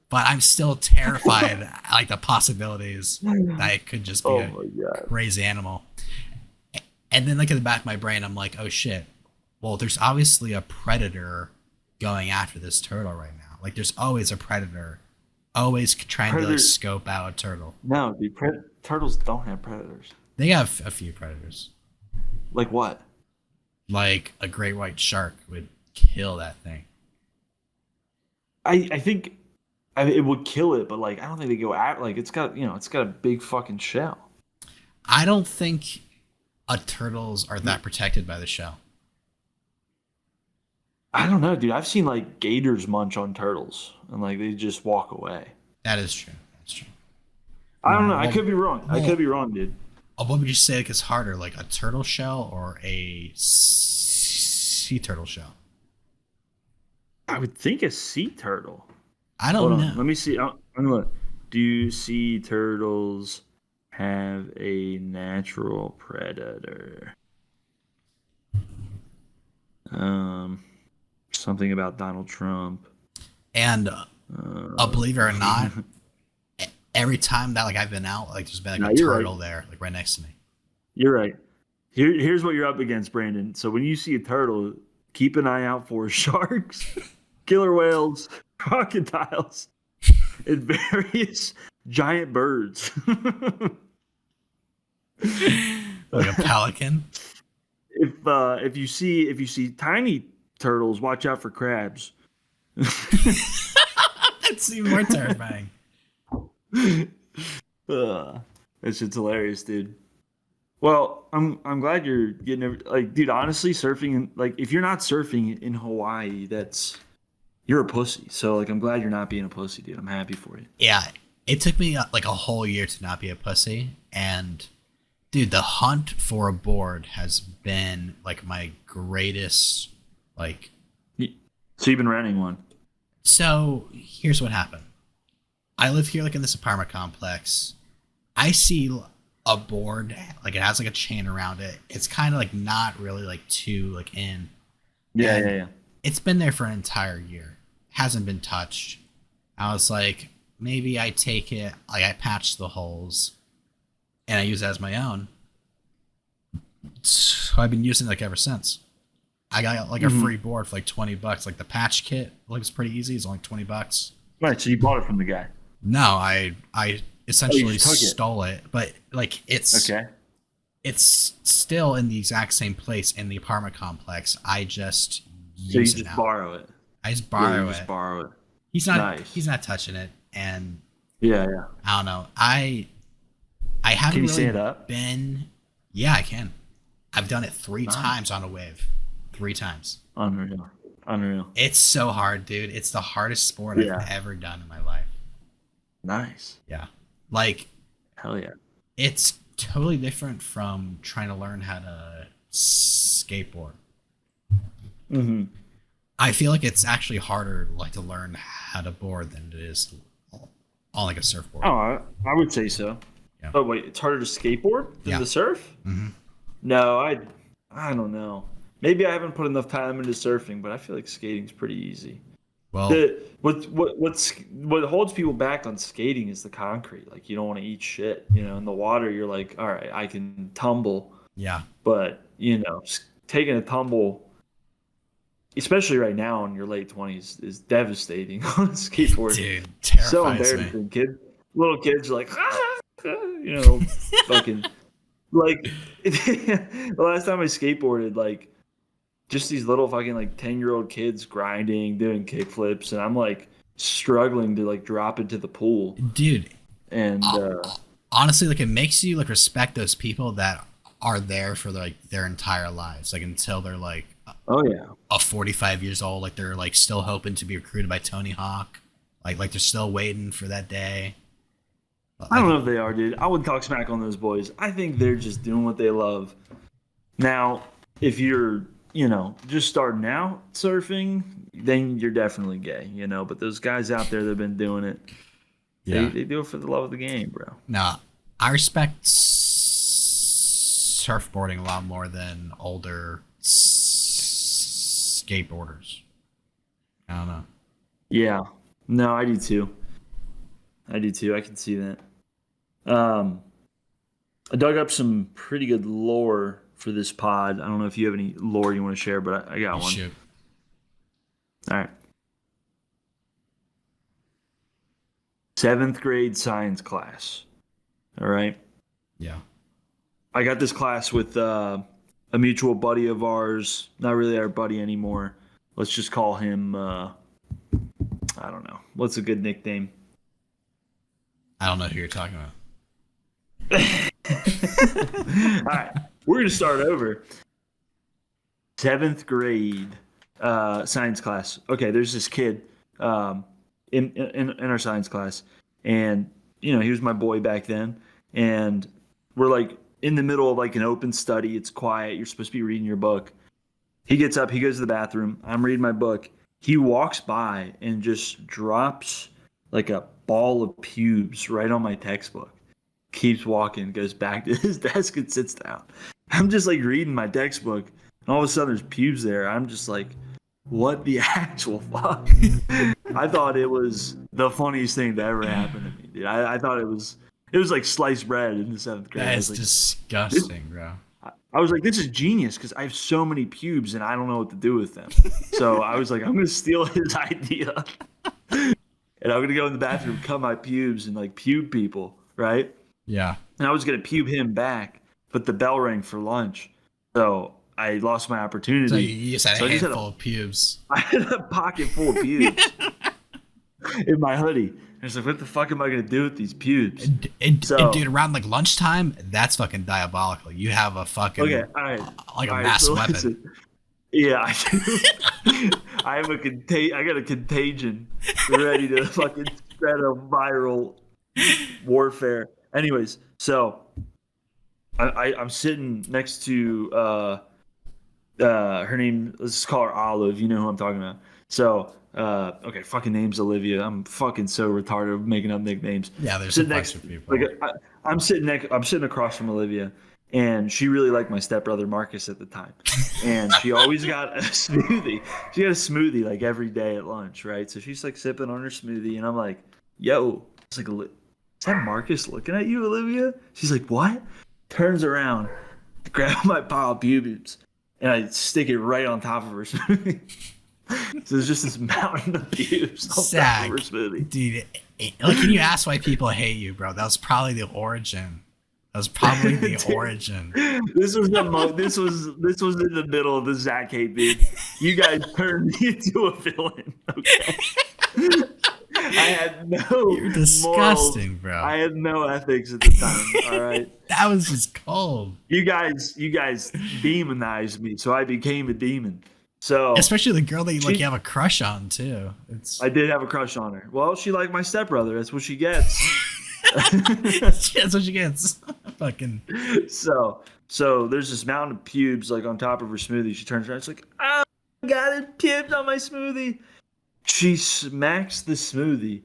but I'm still terrified. Like the possibilities that it could just be Oh a my god. crazy animal. And then like in the back of my brain, I'm like, oh shit. Well, there's obviously a predator going after this turtle right now. Like there's always a predator, always trying to like Predator. scope out a turtle. No, dude. Turtles don't have predators. They have a few predators. Like what? Like a great white shark would kill that thing. I think it would kill it, but like I don't think they go at like it's got a big fucking shell. I don't think turtles are that protected by the shell. I don't know, dude. I've seen like gators munch on turtles and like they just walk away. That is true. That's true. I don't know. I Well, could be wrong. I could well, be wrong, dude. what would you say like is harder, like a turtle shell or a sea turtle shell? I would think a sea turtle. I Hold don't on. know. Let me see. I'm gonna look. Do sea turtles have a natural predator? Um, something about Donald Trump. And Uh, believe it or not, every time that like I've been out, like there's been no, like a you're right. turtle there, like right next to me. You're right. Here's what you're up against, Brandon. So when you see a turtle, keep an eye out for sharks, killer whales, crocodiles, and various giant birds. Like a pelican. If you see tiny turtles, watch out for crabs. That's even more terrifying. uh, that shit's hilarious, dude. Well, I'm glad you're getting like, dude. Honestly, surfing like if you're not surfing in Hawaii, that's you're a pussy. So like, I'm glad you're not being a pussy, dude. I'm happy for you. Yeah, it took me like a whole year to not be a pussy, and dude, the hunt for a board has been like my greatest like. So you've been renting one. So here's what happened. I live here like in this apartment complex. I see a board like it has like a chain around it. It's kind of like not really like too like in, Yeah, yeah, and yeah. it's been there for an entire year. Hasn't been touched. I was like, maybe I take it, like I patch the holes and I use it as my own. So I've been using it like ever since. I got like a Hmm. free board for like $20. Like the patch kit looks pretty easy. It's only $20. Right. So you bought it from the guy. No, I Oh, you essentially just took it. stole it, but like Okay. it's still in the exact same place in the apartment complex. I just So you use it just now. borrow it. I just Yeah, you borrow just it. borrow it. He's not Nice. he's not touching it, and Yeah, yeah. I don't know. I Can haven't you really stand up? been. Yeah, I can. I've done it three Nice. times on a wave. 3 times. Unreal. Unreal. It's so hard, dude. It's the hardest sport Yeah. I've ever done in my life. Nice. Yeah. Like Hell yeah. it's totally different from trying to learn how to skateboard. Mm-hmm. I feel like it's actually harder like to learn how to board than it is on like a surfboard. Oh, I would say so. Yeah. Oh wait, it's harder to skateboard than Yeah. to surf? Hmm. No, I don't know. Maybe I haven't put enough time into surfing, but I feel like skating's pretty easy. Well, What holds people back on skating is the concrete. Like you don't want to eat shit, In the water, you're like, all right, I can tumble, yeah. but taking a tumble especially right now in your late 20s, is devastating on a skateboard. Dude, So terrifies me. embarrassing. Little kids are like, you know, fucking like the last time I skateboarded, like just these little fucking like 10-year-old kids grinding, doing kickflips, and I'm like struggling to like drop into the pool. Dude, And honestly, like it makes you like respect those people that are there for like their entire lives, like until they're like oh yeah, 45 years old, like they're like still hoping to be recruited by Tony Hawk, like they're still waiting for that day. I don't know if they are, dude. I wouldn't talk smack on those boys. I think they're just doing what they love. Now, if you're, just starting out surfing, then you're definitely gay, But those guys out there that have been doing it, Yeah. they do it for the love of the game, bro. Now, I respect surfboarding a lot more than older skateboarders. I don't know. Yeah. No, I do too. I can see that. I dug up some pretty good lore for this pod. I don't know if you have any lore you want to share, but I got one. Shoot. All right. 7th grade science class. All right. Yeah. I got this class with a mutual buddy of ours. Not really our buddy anymore. Let's just call him, I don't know. What's a good nickname? I don't know who you're talking about. All right. We're going to start over. 7th grade science class. Okay, there's this kid in our science class. And, he was my boy back then. And we're like in the middle of like an open study. It's quiet. You're supposed to be reading your book. He gets up. He goes to the bathroom. I'm reading my book. He walks by and just drops like a ball of pubes right on my textbook. Keeps walking, goes back to his desk and sits down. I'm just like reading my textbook, and all of a sudden there's pubes there. I'm just like, what the actual fuck? I thought it was the funniest thing to ever happen to me, dude. I thought it was like sliced bread in the 7th grade. That is like, disgusting, bro. I was like, this is genius because I have so many pubes and I don't know what to do with them. So I was like, I'm going to steal his idea. And I'm going to go in the bathroom, cut my pubes, and like pube people, right? Yeah. And I was going to pube him back, but the bell rang for lunch. So I lost my opportunity. So you just had a I handful of pubes. I had a pocket full of pubes in my hoodie. And I was like, what the fuck am I going to do with these pubes? And dude, around like lunchtime, that's fucking diabolical. You have a fucking Okay, all right. like All a right, mass so weapon. listen. Yeah, I do. I have I got a contagion ready to fucking spread a viral warfare. Anyways, so I'm sitting next to her name. Let's just call her Olive. You know who I'm talking about. So okay, fucking name's Olivia. I'm fucking so retarded of making up nicknames. Yeah, there's Sitting a next, bunch of people. like I'm sitting across from Olivia, and she really liked my stepbrother Marcus at the time, and she always got a smoothie. She got a smoothie like every day at lunch, right? So she's like sipping on her smoothie, and I'm like, "Yo," it's like, "Is that Marcus looking at you, Olivia?" She's like, "What?" Turns around, grab my pile of pubes, and I stick it right on top of her smoothie. So there's just this mountain of pubes on Zack, top of her smoothie. dude, like, can you ask why people hate you, bro? That was probably the origin. That was probably the origin. This was this was in the middle of the Zack hate, dude. You guys turned me into a villain. Okay. I had no You're disgusting, morals. bro. I had no ethics at the time. All right. That was just cold. You guys demonized me, so I became a demon. So Especially the girl that you like you have a crush on too. I did have a crush on her. Well, she liked my stepbrother. That's what she gets. That's what she gets. Fucking. So there's this mountain of pubes like on top of her smoothie. She turns around. She's like, "Oh, I got it, pubes on my smoothie." She smacks the smoothie,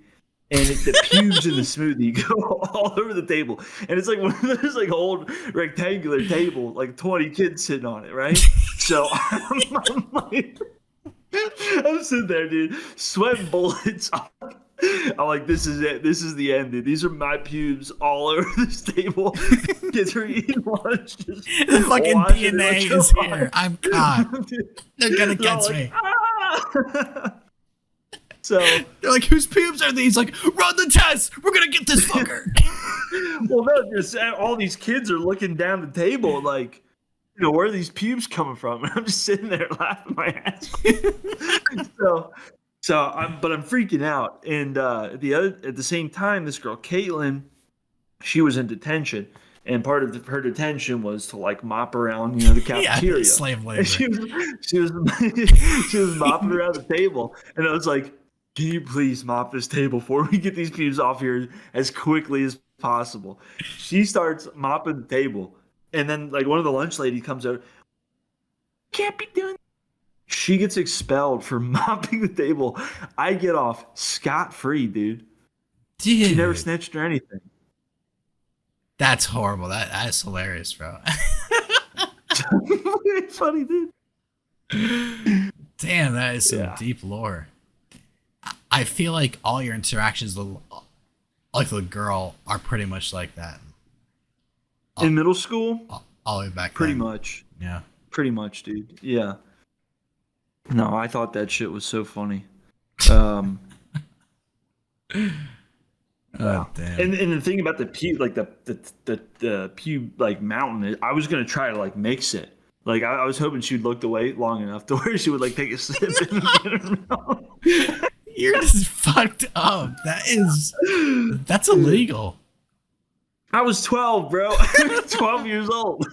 and the pubes in the smoothie go all over the table. And it's like one of those like old rectangular table, like 20 kids sitting on it, right? So I'm sitting there, dude, sweating bullets. I'm like, this is it. This is the end, dude. These are my pubes all over this table. Kids are eating lunch. The fucking DNA is here. I'm caught. They're gonna catch me. Like, So They're like, whose pubes are these? Like, run the test. We're gonna get this fucker. well, no, just all these kids are looking down the table like, where are these pubes coming from? And I'm just sitting there laughing my ass off. But I'm freaking out. And at the same time, this girl Caitlin, she was in detention, and part of her detention was to like mop around, the cafeteria. Yeah, slave labor. And she was she was mopping around the table, and I was like, "Can you please mop this table for me? Get these pubes off here as quickly as possible." She starts mopping the table, and then like one of the lunch ladies comes out. Can't be doing. She gets expelled for mopping the table. I get off scot-free, dude. Dude, She never snitched or anything. that's horrible. That is hilarious, bro. It's funny, dude. Damn, that is some deep lore. I feel like all your interactions with like the girl are pretty much like that. In middle school? All the way back Pretty then. much. Yeah. Pretty much, dude. Yeah. No, I thought that shit was so funny. Wow. Damn. And the thing about the pube, like the pube like mountain, I was gonna try to like mix it. Like I was hoping she'd looked away long enough to where she would like take a sip and get her mouth. You're just fucked up. That's illegal. I was 12, bro. 12 years old.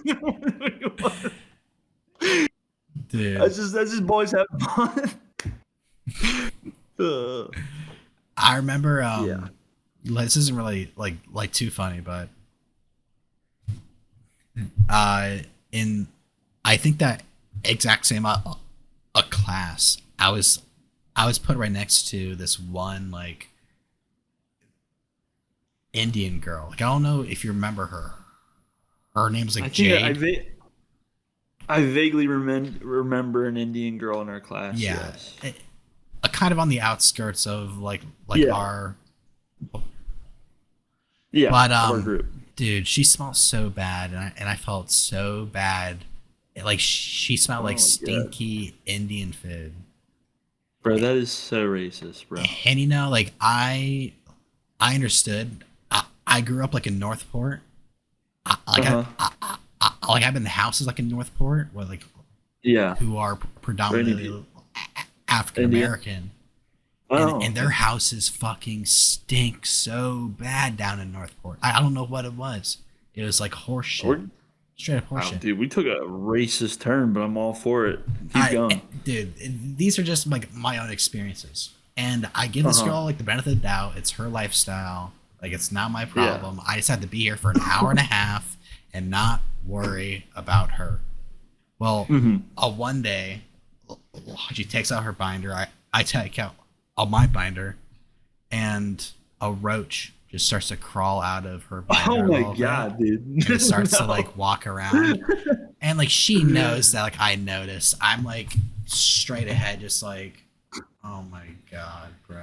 Dude. That's just boys having fun. I remember this isn't really like too funny, but in I think that exact same a class, I was put right next to this one like Indian girl. Like, I don't know if you remember her. Her name was like Jade. I vaguely remember an Indian girl in our class. Yeah, yes. Kind of on the outskirts of like our. Yeah, but our group. Dude, she smelled so bad, and I felt so bad. Like she smelled like stinky Indian food. Bro, that is so racist, bro. And like I understood. I grew up like in Northport. I've been in houses like in Northport where like who are predominantly African American. And their houses fucking stink so bad down in Northport. I don't know what it was. It was like horse shit. Straight up horse shit. Dude, we took a racist turn, but I'm all for it. Keep going. Dude, these are just like my own experiences. And I give this girl like the benefit of the doubt. It's her lifestyle. Like, it's not my problem. Yeah. I just had to be here for an hour and a half and not worry about her. Well, one day, she takes out her binder. I take out my binder, and a roach just starts to crawl out of her binder. Oh my god, dude! And it starts to like walk around, and like she knows that like I notice. I'm like straight ahead, just like, oh my god, bro.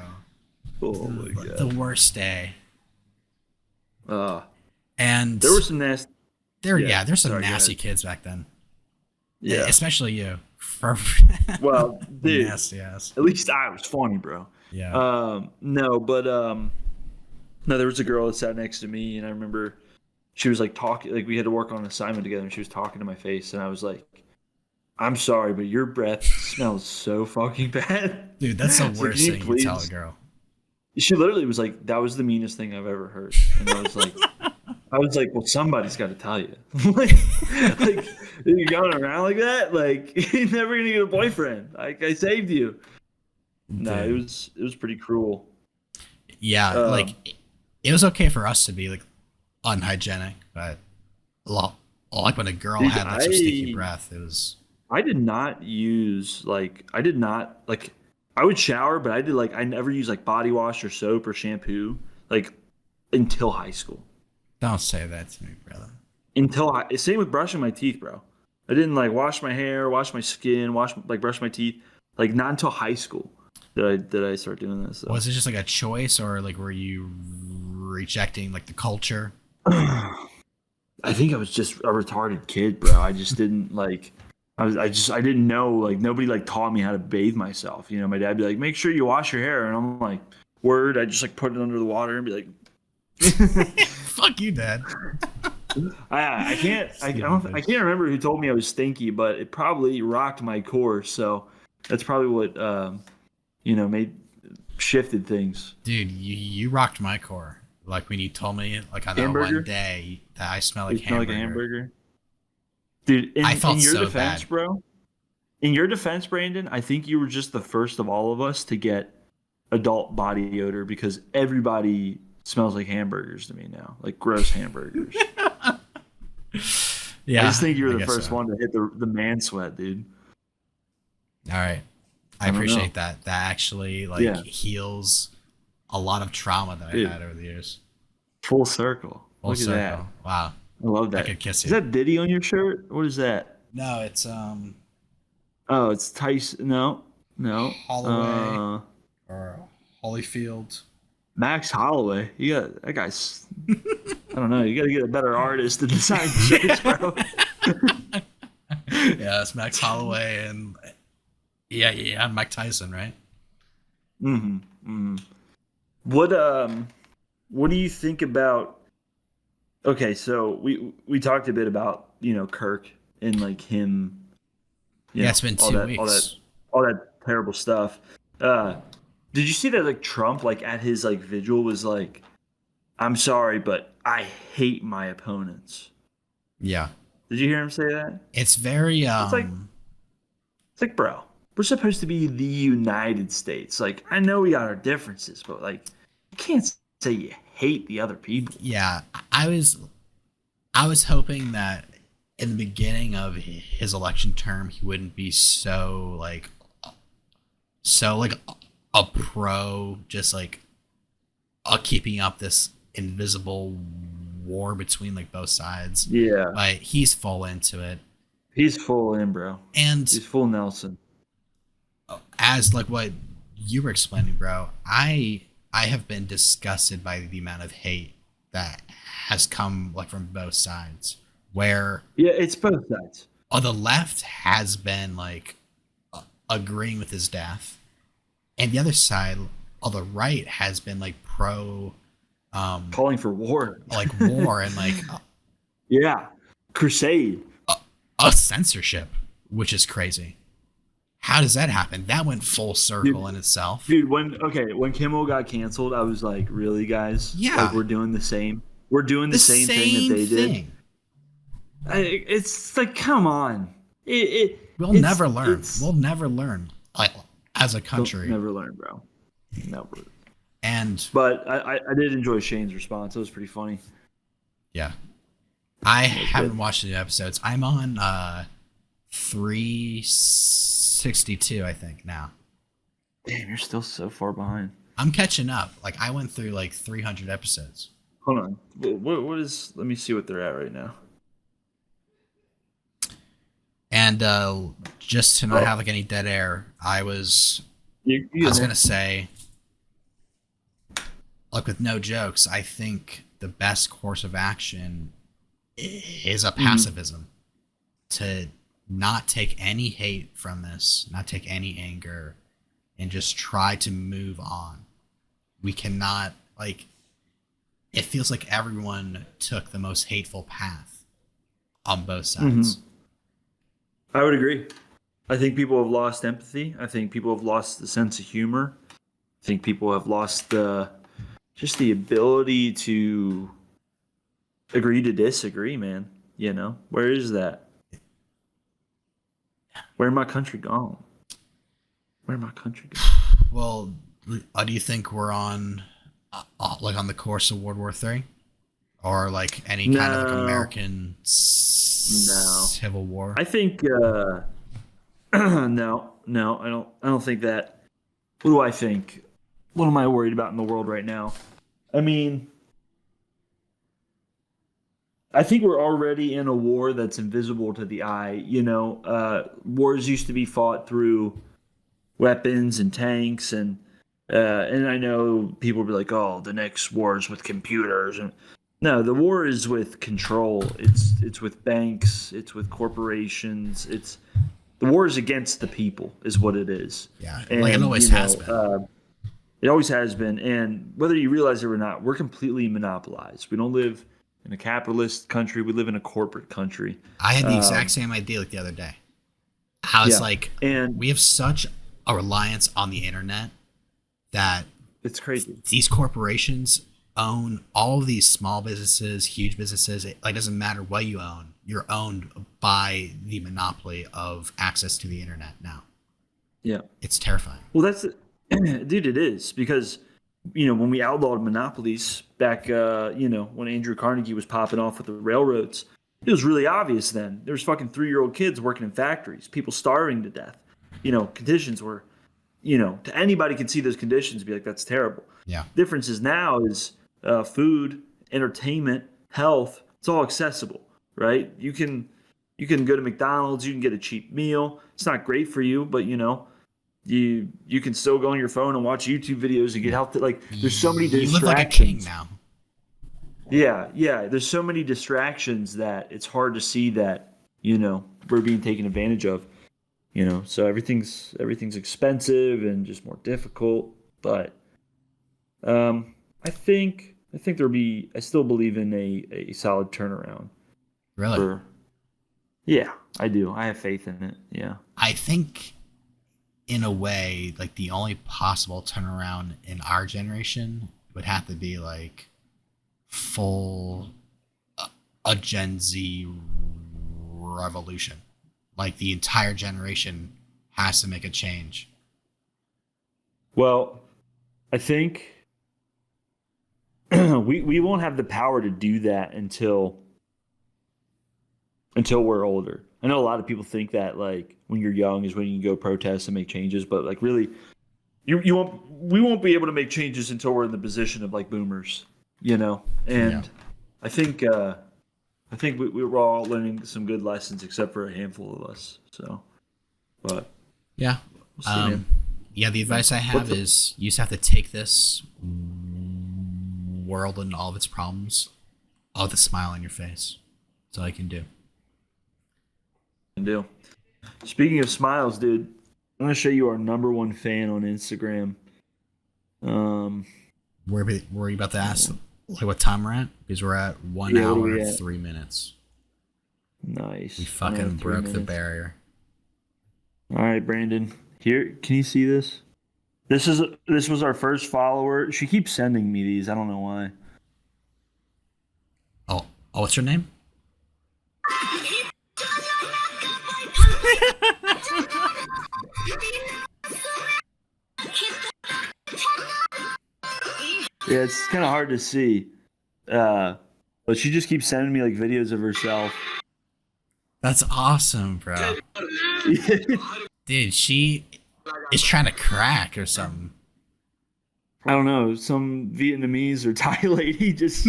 Oh my god. The worst day. And there were some nasty. There's some nasty kids back then. Yeah, especially you. Well, dude, nasty ass. At least I was funny, bro. Yeah. No, there was a girl that sat next to me, and I remember she was like talking, like we had to work on an assignment together, and she was talking to my face, and I was like, "I'm sorry, but your breath smells so fucking bad." Dude, that's the worst thing you tell a girl. She literally was like, "That was the meanest thing I've ever heard," and I was like, "Well, somebody's got to tell you." like you're going around like that, like you're never gonna get a boyfriend. Like, I saved you. No, it was pretty cruel. Yeah, like it was okay for us to be like unhygienic, but like when a girl had like some sticky breath, it was. I did not I would shower, but I never use like body wash or soap or shampoo like until high school. Don't say that to me, brother. Same with brushing my teeth, bro. I didn't like wash my hair, wash my skin, brush my teeth, like not until high school did I start doing this. So. Was it just like a choice, or like were you rejecting like the culture? I think I was just a retarded kid, bro. I just didn't like. I didn't know, like, nobody like taught me how to bathe myself. You know, my dad would be like, make sure you wash your hair, and I'm like, word. I just like put it under the water and be like, Fuck you, Dad. I can't Stupid I bitch. can't remember who told me I was stinky, but it probably rocked my core. So that's probably what made shifted things. Dude, you rocked my core. Like when you told me, like on that one Hamburger, day that I smell like you smell like a hamburger, hamburger, dude. I In felt your so defense, bad. bro. In your defense, Brandon, I think you were just the first of all of us to get adult body odor because everybody smells like hamburgers to me now, like gross hamburgers. I just Yeah, think you were I the guess first so. one to hit the man sweat, dude. All right. I I don't know. appreciate that. That actually like Yeah, heals a lot of trauma that I dude. had over the years. Full circle. Full Look at that. circle. Wow. I love I that. could kiss Is you. that Diddy on your shirt? What is that? No, it's Oh, it's Tyson. No, no. Holloway or Holyfield. Max Holloway. You got that guy's. I don't know. You got to get a better artist to design shirts, bro. Yeah, it's Max Holloway and yeah, Mike Tyson, right? hmm hmm What what do you think about? Okay, so we talked a bit about Kirk and like him, Yeah, it's been all two that weeks. all that terrible stuff. Uh, did you see that like Trump like at his like vigil was like, "I'm sorry, but I hate my opponents." Yeah. Did you hear him say that? It's very It's like bro, we're supposed to be the United States. Like I know we got our differences, but like you can't say you hate the other people. yeah, I was hoping that in the beginning of his election term he wouldn't be so like a pro just like keeping up this invisible war between like both sides. Yeah, But he's full into it. he's full in, bro. And He's full Nelson. as like what you were explaining, bro, I have been disgusted by the amount of hate that has come like from both sides. Where Yeah, it's both sides. the left has been like agreeing with his death, and the other side, the right, has been like pro, Calling for war. like war and like Yeah, crusade. a censorship, which is crazy. How does that happen? That went full circle Dude, in itself. dude, when Kimmel got canceled, I was like, really, guys? Like, Yeah, we're doing the same. We're doing the the same thing that same they did. thing. It's like, come on. We'll never learn. It's We'll never learn, like, as a They'll country. never learn, bro. Never. And But I did enjoy Shane's response. It was pretty funny. yeah, I It was haven't good. watched the episodes. I'm on 362, I think now. Damn, you're still so far behind. I'm catching up. Like I went through like 300 episodes. Hold on. What is? Let me see what they're at right now. And just to not Oh, have like any dead air, I was you I in was there? gonna say, like with no jokes, I think the best course of action is a Mhm. pacifism. To not take any hate from this, not take any anger, and just try to move on. We cannot like it feels like everyone took the most hateful path on both sides. Mhm. I would agree. I think people have lost empathy. I think people have lost the sense of humor. I think people have lost the ability to agree to disagree, man. Where is that? Where my country gone? Where my country gone? Well, do you think we're on like on the course of World War Three, or like any kind of like No, American no. civil war? I think no, no. I don't think that. What do I think? What am I worried about in the world right now? I mean, I think we're already in a war that's invisible to the eye. Wars used to be fought through weapons and tanks, and I know people will be like, "Oh, the next war is with computers," and No, the war is with control. It's with banks. It's with corporations. It's the war is against the people, is what it is. Yeah, like it And always has been. it always has been. And whether you realize it or not, we're completely monopolized. We don't live in a capitalist country. We live in a corporate country. I had the exact Um, same idea like the other day. How it's yeah, like and we have such a reliance on the internet that it's crazy. these corporations own all of these small businesses, huge businesses. It like doesn't matter what you own. You're owned by the monopoly of access to the internet now. Yeah. It's terrifying. Well, dude, it is because when we outlawed monopolies back, when Andrew Carnegie was popping off with the railroads, it was really obvious then. There was fucking 3-year-old kids working in factories, people starving to death. Conditions were, to anybody can see those conditions and be like, that's terrible. Yeah. Difference is now is food, entertainment, health. It's all accessible, right? You can go to McDonald's, you can get a cheap meal. It's not great for you, but you can still go on your phone and watch YouTube videos and get health. Like there's so many You live like a king distractions. now. Yeah, yeah. There's so many distractions that it's hard to see that we're being taken advantage of. So everything's expensive and just more difficult. But I think there'll be. I still believe in a solid turnaround. Really? For Yeah, I do. I have faith in it. Yeah. I think in a way, like the only possible turnaround in our generation would have to be like full a Gen Z revolution. Like the entire generation has to make a change. Well, I think we won't have the power to do that until we're older. I know a lot of people think that like when you're young is when you can go protest and make changes, but like really, you won't we won't be able to make changes until we're in the position of like boomers, Yeah. And I think we were all learning some good lessons, except for a handful of us. So, but Yeah. we'll see, man. Yeah, the advice I What have the is you just have to take this world and all of its problems with a smile on your face. That's all I can do. can do? Speaking of smiles, dude, I'm gonna show you our number one fan on Instagram. Um, Were you about to ask like what time we're at? Because we're at one yeah, what are hour we and at? 3 minutes. Nice. We 3 fucking broke the minutes. barrier. All right, Brandon. Here, can you see this? This was our first follower. She keeps sending me these. I don't know why. Oh, what's her name? Yeah, it's kind of hard to see. But she just keeps sending me like videos of herself. That's awesome, bro. I Dude, she is trying to crack or something. don't know. Some Vietnamese or Thai lady just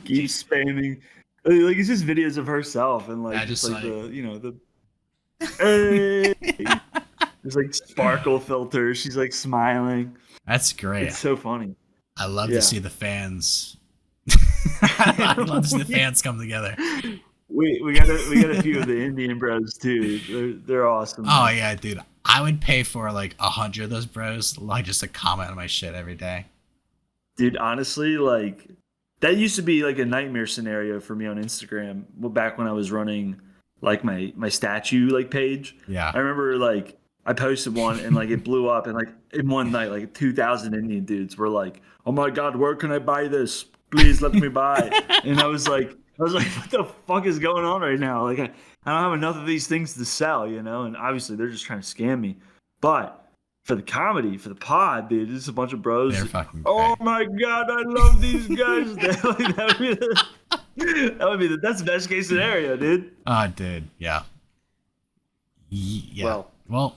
keeps spamming. Like it's just videos of herself and I like just just like like the hey, there's like sparkle filters. She's like smiling. that's great. It's so funny. I love to Yeah. see the fans. I love to see the fans come together. We got a few of the Indian bros too. They're awesome. Oh Man. yeah, dude. I would pay for like 100 of those bros, like just to comment on my shit every day. Dude, honestly, like that used to be like a nightmare scenario for me on Instagram. Well, back when I was running like my statue like page. Yeah. I remember like I posted one and like it blew up and like in one night like 2,000 Indian dudes were like, "Oh my God, where can I buy this? Please let me buy." And I was like, what the fuck is going on right now? Like I don't have enough of these things to sell, And obviously they're just trying to scam me. But for the comedy, for the pod, dude, it's a bunch of bros. They're fucking Oh great. my God, I love these guys. That's the best case scenario, dude. Oh, dude. Yeah. Yeah. Well, Well,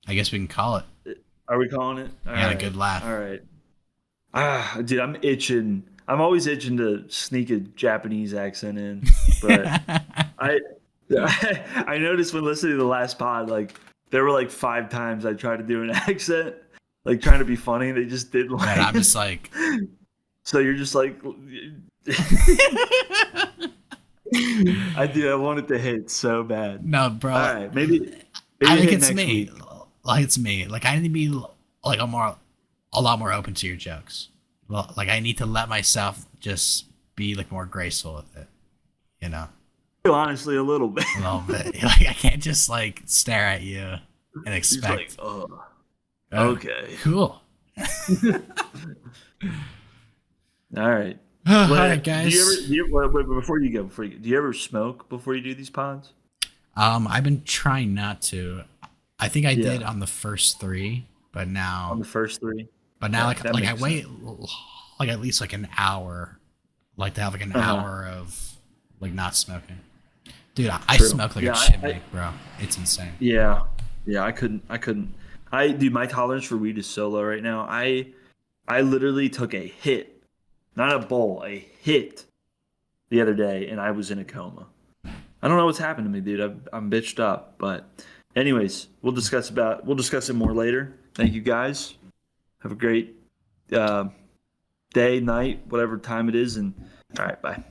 I guess we can call it. are we calling it? All I had a right. good laugh. All right. Dude, I'm itching. I'm always itching to sneak a Japanese accent in, but I I noticed when listening to the last pod, like there were like 5 times I tried to do an accent, like trying to be funny. They just didn't And I'm like. just like, So you're just like, I wanted to hit so bad. No, bro. All right, maybe I think hit it's next me. week. Like it's me. Like I need to be like a lot more open to your jokes. Well, like I need to let myself just be like more graceful with it. You know, Honestly, a little bit. a little bit. Like I can't just like stare at you and He's like, expect. oh, "Oh, okay. cool. All right. All Well, right, guys. wait, do you ever smoke before you do these pods? I've been trying not to. I think I did Yeah, on the first three, but on now, the first three. like That I makes sense. wait like at least like an hour, like to have like an Uh huh. hour of like not smoking. Dude, I True. smoke like a Yeah, chimney, bro. It's insane. yeah, yeah. I couldn't. Dude, my tolerance for weed is so low right now. I literally took a hit, not a bowl, a hit the other day, and I was in a coma. I don't know what's happened to me, dude. I'm bitched up. But, anyways, we'll discuss it more later. Thank you guys. Have a great uh, day, night, whatever time it is, and all right, bye.